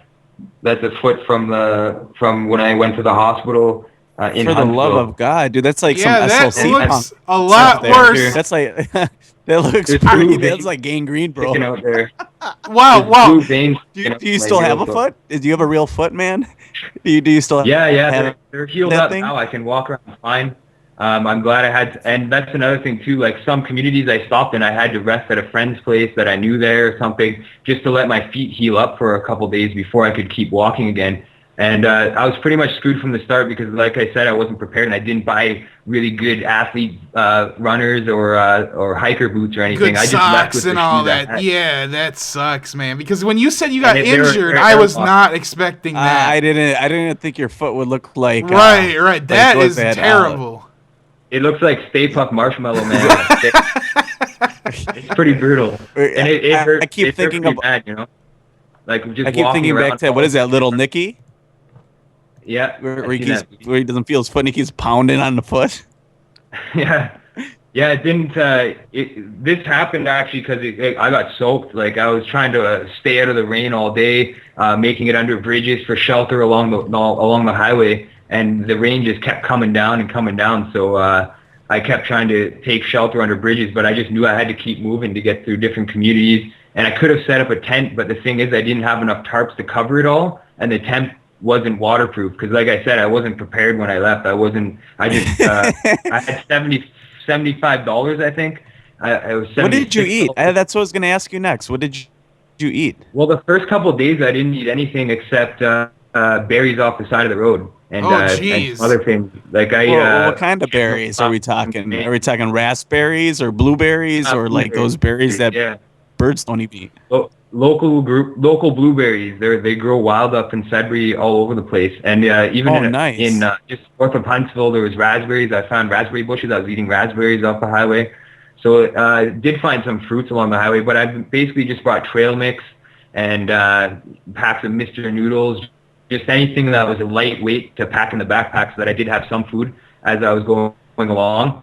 That's a foot from when I went to the hospital in For the Huntsville. love of God, dude, that's like Yeah, some that SLC looks punk. a lot there, worse. dude. That's like that looks There's pretty. blue That's veins like gangrene, bro. sticking out there. Wow, There's wow. blue veins Do sticking you, out do you my still have heel, a so- foot? Do you have a real foot, man? Do you still have? Yeah, have they're healed that up thing? now. I can walk around fine. I'm glad I had, and that's another thing too. Like some communities I stopped in, I had to rest at a friend's place that I knew there or something, just to let my feet heal up for a couple days before I could keep walking again. And I was pretty much screwed from the start because, like I said, I wasn't prepared, and I didn't buy really good athlete runners or hiker boots or anything. Good I just left socks with the and all shoes I that. had. Yeah, that sucks, man. Because when you said you got And they were- injured, they're I was airlocked. not expecting that. I didn't think your foot would look like. Right. like That what is that, terrible. It looks like Stay Puft Marshmallow Man. It's pretty brutal, and it hurt. I keep it hurt thinking pretty of. bad, like just I keep walking thinking back around. to what is that little Nicky? Yeah, Where I've he seen keeps, that. where he doesn't feel his foot and he keeps pounding on the foot. Yeah, it didn't. This happened actually because I got soaked. Like I was trying to stay out of the rain all day, making it under bridges for shelter along the highway, and the rain just kept coming down and coming down. So I kept trying to take shelter under bridges, but I just knew I had to keep moving to get through different communities. And I could have set up a tent, but the thing is, I didn't have enough tarps to cover it all, and the tent wasn't waterproof because, like I said, I wasn't prepared when I left. I had $75, I think. What did you eat? That's what I was going to ask you next. What did you eat? Well, the first couple of days I didn't eat anything except berries off the side of the road and other things. Like what kind of berries are we talking? Are we talking raspberries or blueberries or like those berries that birds don't even eat? Local blueberries. They grow wild up in Sudbury all over the place, and even in just north of Huntsville there was raspberries. I found raspberry bushes. I was eating raspberries off the highway. So I did find some fruits along the highway, but I basically just brought trail mix and packs of Mr. Noodles, just anything that was lightweight to pack in the backpack so that I did have some food as I was going along.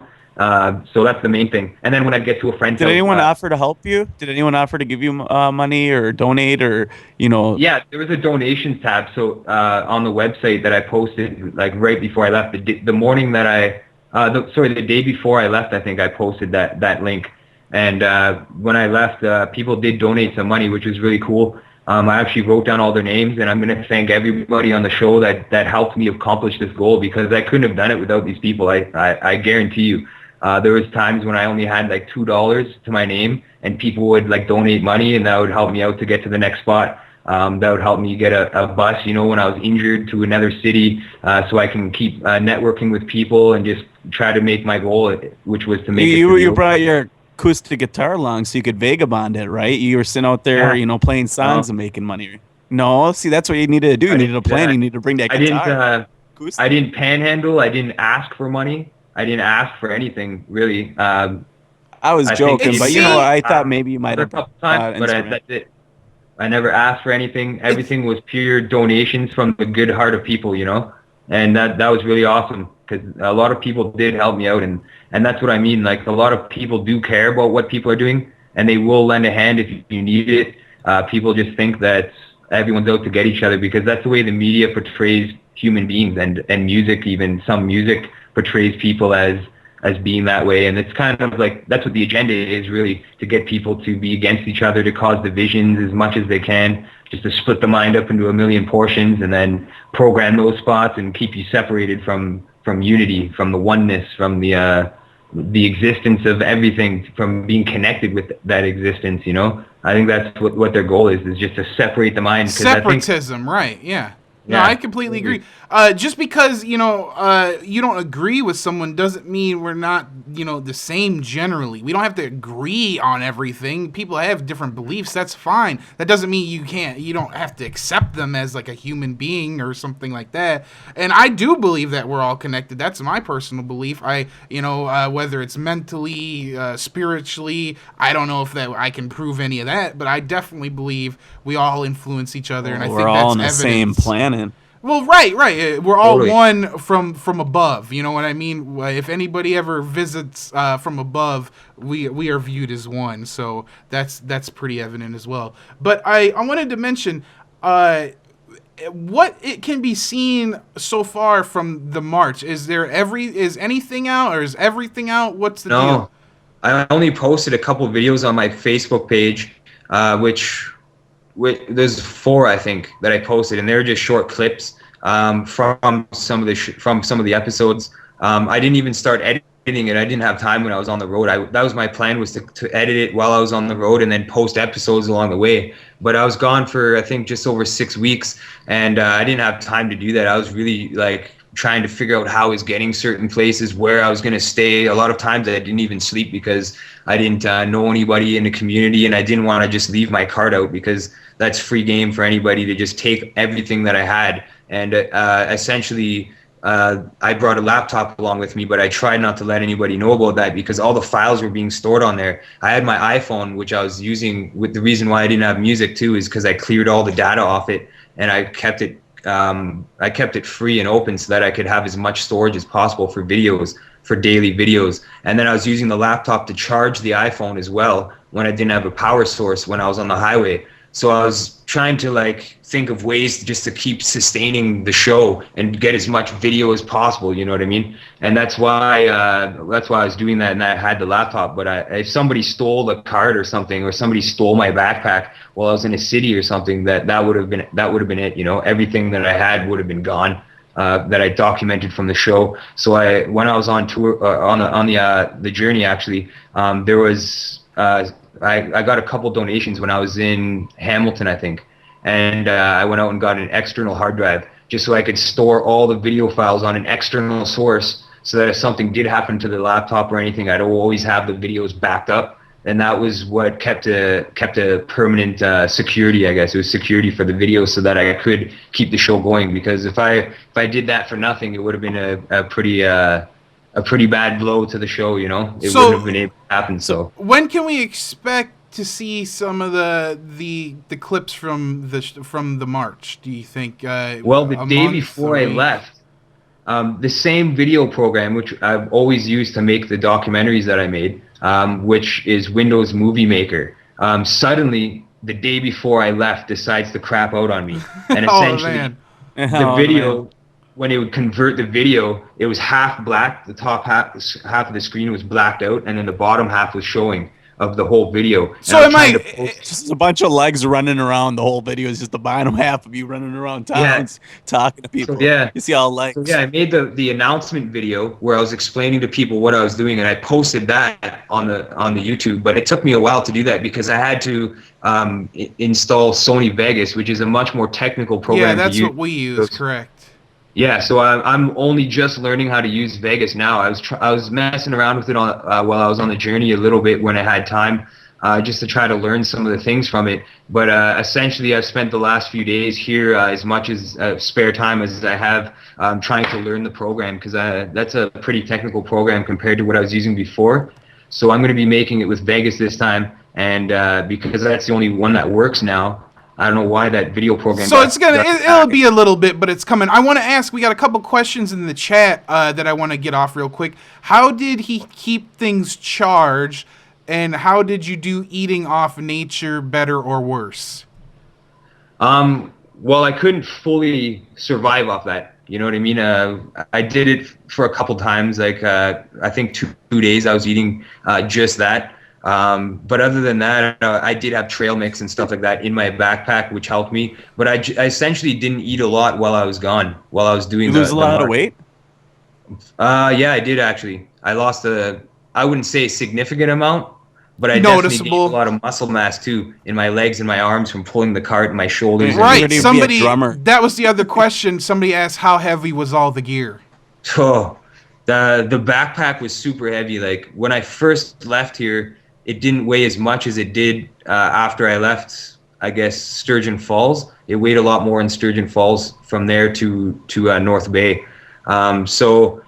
So that's the main thing. And then when I get to a friend's house... Did anyone offer to help you? Did anyone offer to give you money or donate or, you know... Yeah, there was a donations tab. So on the website that I posted, like right before I left, the morning that the day before I left, I think I posted that link. And when I left, people did donate some money, which was really cool. I actually wrote down all their names, and I'm going to thank everybody on the show that helped me accomplish this goal, because I couldn't have done it without these people. I guarantee you. There was times when I only had like $2 to my name, and people would like donate money, and that would help me out to get to the next spot. That would help me get a bus, when I was injured, to another city, so I can keep networking with people and just try to make my goal, which was to make You brought your acoustic guitar along so you could vagabond it, right? You were sitting out there, playing songs and making money. No, see, that's what you needed to do. You needed a plan. You needed to bring that guitar. I didn't panhandle. I didn't ask for money. I didn't ask for anything, really. I was joking, but I thought maybe you might have. But that's it. I never asked for anything. Everything was pure donations from the good heart of people, and that was really awesome, because a lot of people did help me out, and that's what I mean. Like, a lot of people do care about what people are doing, and they will lend a hand if you need it. People just think that everyone's out to get each other, because that's the way the media portrays human beings, and music, even some music portrays people as being that way. And it's kind of like, that's what the agenda is, really, to get people to be against each other, to cause divisions as much as they can, just to split the mind up into a million portions, and then program those spots and keep you separated from unity, from the oneness, from the existence of everything, from being connected with that existence. I think that's what their goal is just to separate the mind. Separatism, right? Yeah. No, I completely agree. Just because, you don't agree with someone doesn't mean we're not, the same generally. We don't have to agree on everything. People have different beliefs. That's fine. That doesn't mean you don't have to accept them as like a human being or something like that. And I do believe that we're all connected. That's my personal belief. Whether it's mentally, spiritually, I don't know if that I can prove any of that, but I definitely believe we all influence each other. And I think that's all on the evidence. Same planet. Well, right. We're all one from above. You know what I mean? If anybody ever visits from above, we are viewed as one. So that's pretty evident as well. But I wanted to mention what it can be seen so far from the march. Is anything out, or is everything out? What's the deal? I only posted a couple videos on my Facebook page, which there's 4, I think, that I posted, and they're just short clips from some of the episodes. I didn't even start editing it. I didn't have time when I was on the road. That was my plan, was to edit it while I was on the road and then post episodes along the way. But I was gone for, I think, just over 6 weeks, and I didn't have time to do that. I was really trying to figure out how I was getting certain places, where I was going to stay. A lot of times I didn't even sleep because I didn't know anybody in the community, and I didn't want to just leave my card out, because that's free game for anybody to just take everything that I had. And essentially, I brought a laptop along with me, but I tried not to let anybody know about that, because all the files were being stored on there. I had my iPhone, which I was using. With the reason why I didn't have music too is because I cleared all the data off it, and I kept it free and open so that I could have as much storage as possible for videos, for daily videos. And then I was using the laptop to charge the iPhone as well when I didn't have a power source when I was on the highway. So I was trying to like think of ways just to keep sustaining the show and get as much video as possible. You know what I mean? And that's why I was doing that. And I had the laptop. But if somebody stole the card or something, or somebody stole my backpack while I was in a city or something, that would have been it. You know, everything that I had would have been gone. That I documented from the show. So when I was on tour on the journey, actually, there was. I got a couple donations when I was in Hamilton, I think, and I went out and got an external hard drive just so I could store all the video files on an external source, so that if something did happen to the laptop or anything, I'd always have the videos backed up. And that was what kept a permanent security, I guess. It was security for the videos so that I could keep the show going. Because if I did that for nothing, it would have been a pretty bad blow to the show, you know. It wouldn't have been able to happen. So when can we expect to see some of the clips from the march? Do you think? Well, the day before I left, the same video program which I've always used to make the documentaries that I made, which is Windows Movie Maker, suddenly the day before I left decides to crap out on me, and essentially the video. When it would convert the video, it was half black. The top half of the screen was blacked out, and then the bottom half was showing of the whole video. So just a bunch of legs running around? The whole video is just the bottom half of you running around town talking to people. So, you see all legs. So, I made the announcement video where I was explaining to people what I was doing, and I posted that on the YouTube. But it took me a while to do that because I had to install Sony Vegas, which is a much more technical program. Yeah, that's what we use. Correct. Yeah, so I'm only just learning how to use Vegas now. I was messing around with it while I was on the journey a little bit when I had time, just to try to learn some of the things from it. But essentially, I've spent the last few days here as much as spare time as I have trying to learn the program, because that's a pretty technical program compared to what I was using before. So I'm going to be making it with Vegas this time, and because that's the only one that works now. I don't know why that video program. So it'll be a little bit, but it's coming. I want to ask. We got a couple questions in the chat that I want to get off real quick. How did he keep things charged, and how did you do eating off nature better or worse? Well, I couldn't fully survive off that. You know what I mean? I did it for a couple times. Like I think two days I was eating just that. But other than that, I did have trail mix and stuff like that in my backpack, which helped me. But I essentially didn't eat a lot while I was gone, while I was doing You lose a lot of weight? Yeah, I did actually. I lost I wouldn't say a significant amount, but I definitely gained a lot of muscle mass too in my legs and my arms from pulling the cart and my shoulders. Right. That was the other question. Somebody asked, how heavy was all the gear? Oh, the backpack was super heavy. Like when I first left here, it didn't weigh as much as it did after I left, I guess, Sturgeon Falls. It weighed a lot more in Sturgeon Falls from there to North Bay. So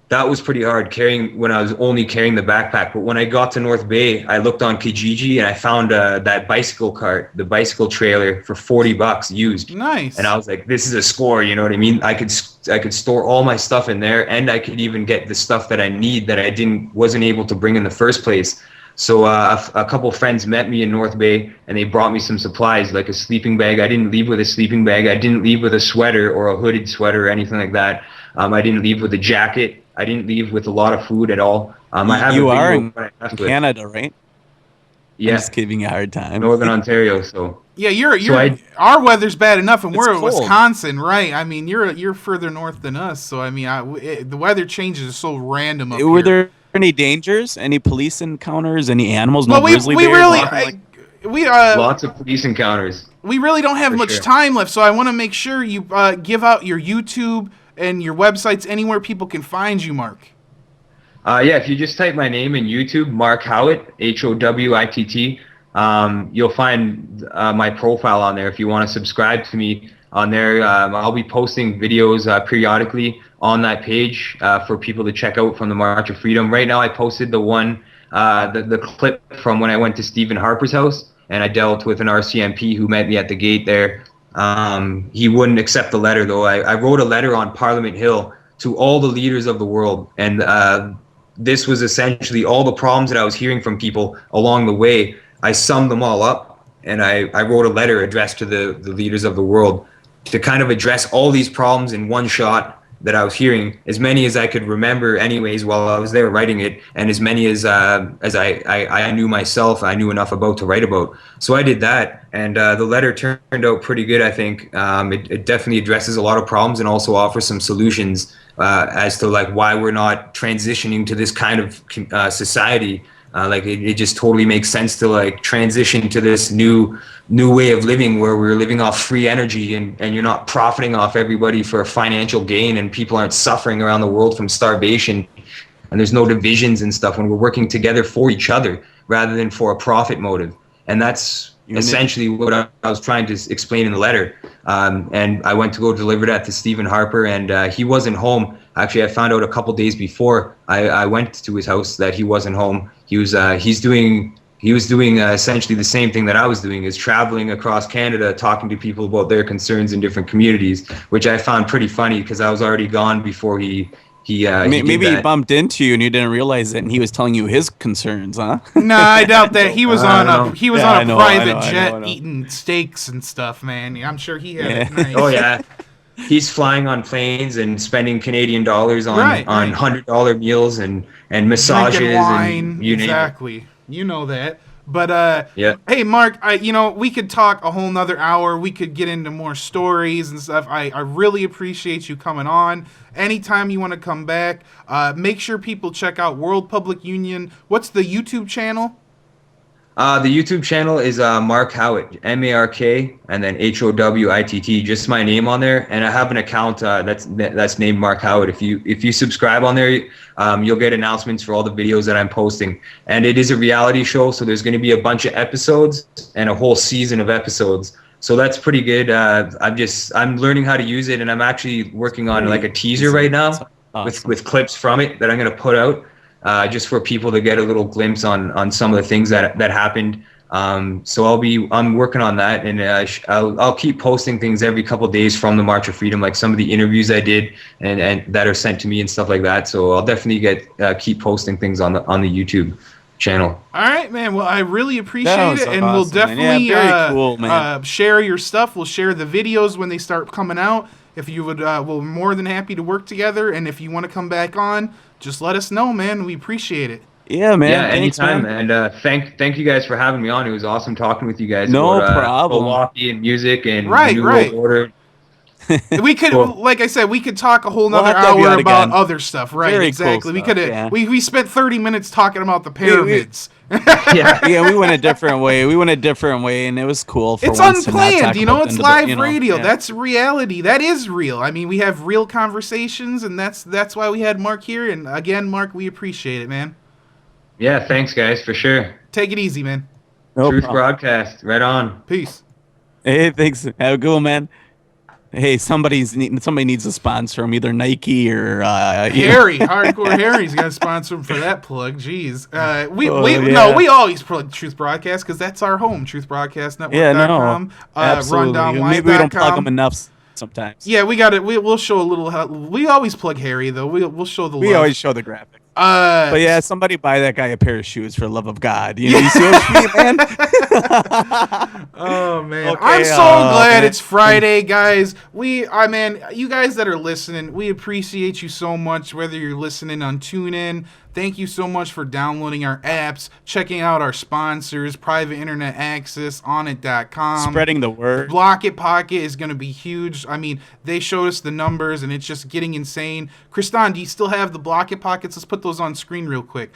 that was pretty hard when I was only carrying the backpack. But when I got to North Bay, I looked on Kijiji and I found that bicycle cart, the bicycle trailer, for $40 used. Nice. And I was like, this is a score, you know what I mean? I could store all my stuff in there, and I could even get the stuff that I need that I wasn't able to bring in the first place. So a couple friends met me in North Bay, and they brought me some supplies, like a sleeping bag. I didn't leave with a sleeping bag. I didn't leave with a sweater or a hooded sweater or anything like that. I didn't leave with a jacket. I didn't leave with a lot of food at all. You are in Canada, right? Yeah. I'm just giving you a hard time. Northern Ontario, so. Yeah, our weather's bad enough, and we're in cold. Wisconsin, right? I mean, you're further north than us, so I mean, the weather changes so random up here. Were there any dangers? Any police encounters? Any animals? Well, no grizzly bears? Lots of police encounters. We really don't have much time left, so I want to make sure you give out your YouTube and your websites, anywhere people can find you, Mark. Yeah, if you just type my name in YouTube, Mark Howitt, Howitt, you'll find my profile on there. If you want to subscribe to me on there, I'll be posting videos periodically on that page for people to check out from the March of Freedom. Right now, I posted the one, the clip from when I went to Stephen Harper's house, and I dealt with an RCMP who met me at the gate there. He wouldn't accept the letter, though. I wrote a letter on Parliament Hill to all the leaders of the world, and this was essentially all the problems that I was hearing from people along the way. I summed them all up, and I wrote a letter addressed to the leaders of the world to kind of address all these problems in one shot that I was hearing, as many as I could remember anyways while I was there writing it, and as many as I knew myself, I knew enough about to write about. So I did that, and the letter turned out pretty good, I think. It definitely addresses a lot of problems and also offers some solutions as to like why we're not transitioning to this kind of society. Like it just totally makes sense to like transition to this new way of living where we're living off free energy and you're not profiting off everybody for financial gain, and people aren't suffering around the world from starvation, and there's no divisions and stuff when we're working together for each other rather than for a profit motive. And that's essentially what I was trying to explain in the letter. And I went to go deliver that to Stephen Harper, and he wasn't home. Actually, I found out a couple days before I went to his house that he wasn't home. He was doing essentially the same thing that I was doing, is traveling across Canada, talking to people about their concerns in different communities, which I found pretty funny because I was already gone before he maybe he bumped into you and you didn't realize it, and he was telling you his concerns, huh? No, I doubt that. He was on a private jet I know. eating steaks and stuff, man. I'm sure he had it nice. Oh yeah, he's flying on planes and spending Canadian dollars on $100 meals and massages drinking wine, and you name it. exactly. You know that. But Yeah. hey, Mark, we could talk a whole nother hour. We could get into more stories and stuff. I really appreciate you coming on. Anytime you want to come back, make sure people check out World Public Union. What's the YouTube channel? The YouTube channel is Mark Howitt, M-A-R-K, and then H-O-W-I-T-T, just my name on there. And I have an account that's named Mark Howitt. If you subscribe on there, you'll get announcements for all the videos that I'm posting. And it is a reality show, so there's going to be a bunch of episodes and a whole season of episodes. So that's pretty good. I'm learning how to use it, and I'm actually working on like a teaser right now with clips from it that I'm going to put out. Just for people to get a little glimpse on some of the things that happened. So I'm working on that, and I'll keep posting things every couple of days from the March of Freedom, like some of the interviews I did and that are sent to me and stuff like that. So I'll definitely keep posting things on the YouTube channel. All right, man. Well, I really appreciate it, and awesome, we'll definitely very cool, man. share your stuff. We'll share the videos when they start coming out. If you would, we're more than happy to work together. And if you want to come back on, just let us know, man. We appreciate it. Yeah, man. Yeah, Thanks, anytime. man. And thank you guys for having me on. It was awesome talking with you guys. No about, problem. Milwaukee and music and New Right. World Order. We could, Cool. like I said, we could talk a whole nother have to have you hour on about again. other stuff. Right, Very exactly. cool We stuff, could have. yeah. We spent 30 minutes talking about the pyramids. Yeah. Yeah, we went a different way. And it was cool. For It's once to not talk unplanned, about it's the- live radio. yeah. That's reality. That is real. I mean, we have real conversations, and that's why we had Mark here. And again, Mark, we appreciate it, man. Yeah, thanks guys, for sure. Take it easy, man. No Truth problem. Broadcast, right on. Peace. Hey, thanks. Have a good one, man. Hey, somebody needs to sponsor him, either Nike or Harry, Hardcore Harry's gonna sponsor him for that plug. Jeez, we yeah. we always plug Truth Broadcast because that's our home. TruthBroadcastNetwork.com. Yeah, no, absolutely. RundownLive.com. Maybe we don't plug them enough sometimes. Yeah, we got it. We'll show a little. We always plug Harry though. We'll show the. We love. always show the graphics. But yeah, somebody buy that guy a pair of shoes for the love of God. You see what I mean, man? Oh man, Okay, I'm so glad man. it's Friday, guys. You guys that are listening, we appreciate you so much. Whether you're listening on TuneIn, thank you so much for downloading our apps, checking out our sponsors, Private Internet Access, Onit.com. Spreading the word. Block It Pocket is going to be huge. I mean, they showed us the numbers, and it's just getting insane. Kristian, do you still have the Block It Pockets? Let's put those on screen real quick.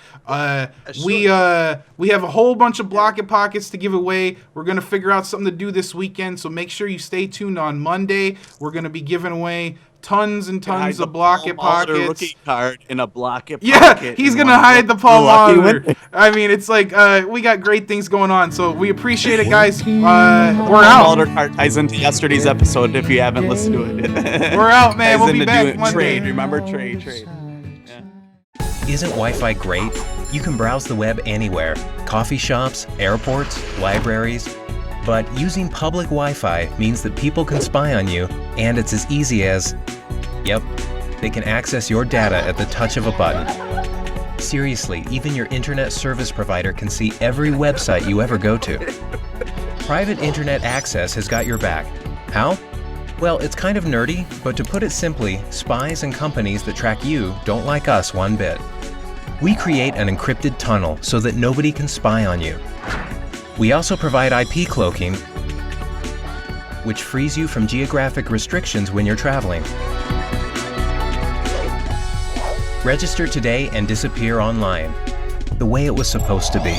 We have a whole bunch of Block It Pockets to give away. We're going to figure out something to do this weekend, so make sure you stay tuned on Monday. We're going to be giving away tons and tons of Block It Pockets. Rookie card in a Block It Yeah, Pocket. he's and gonna one hide the Paul Milwaukee Molitor. win. I mean, it's like we got great things going on, so we appreciate it, guys. We're Paul out. Molitor card ties into yesterday's episode if you haven't listened to it. We're out, man. Ties We'll be into back Monday. Trade, remember? Trade. Isn't Wi-Fi great? You can browse the web anywhere. Coffee shops, airports, libraries. But using public Wi-Fi means that people can spy on you, and it's as easy as, yep, they can access your data at the touch of a button. Seriously, even your internet service provider can see every website you ever go to. Private internet access has got your back. How? Well, it's kind of nerdy, but to put it simply, spies and companies that track you don't like us one bit. We create an encrypted tunnel so that nobody can spy on you. We also provide IP cloaking, which frees you from geographic restrictions when you're traveling. Register today and disappear online, the way it was supposed to be.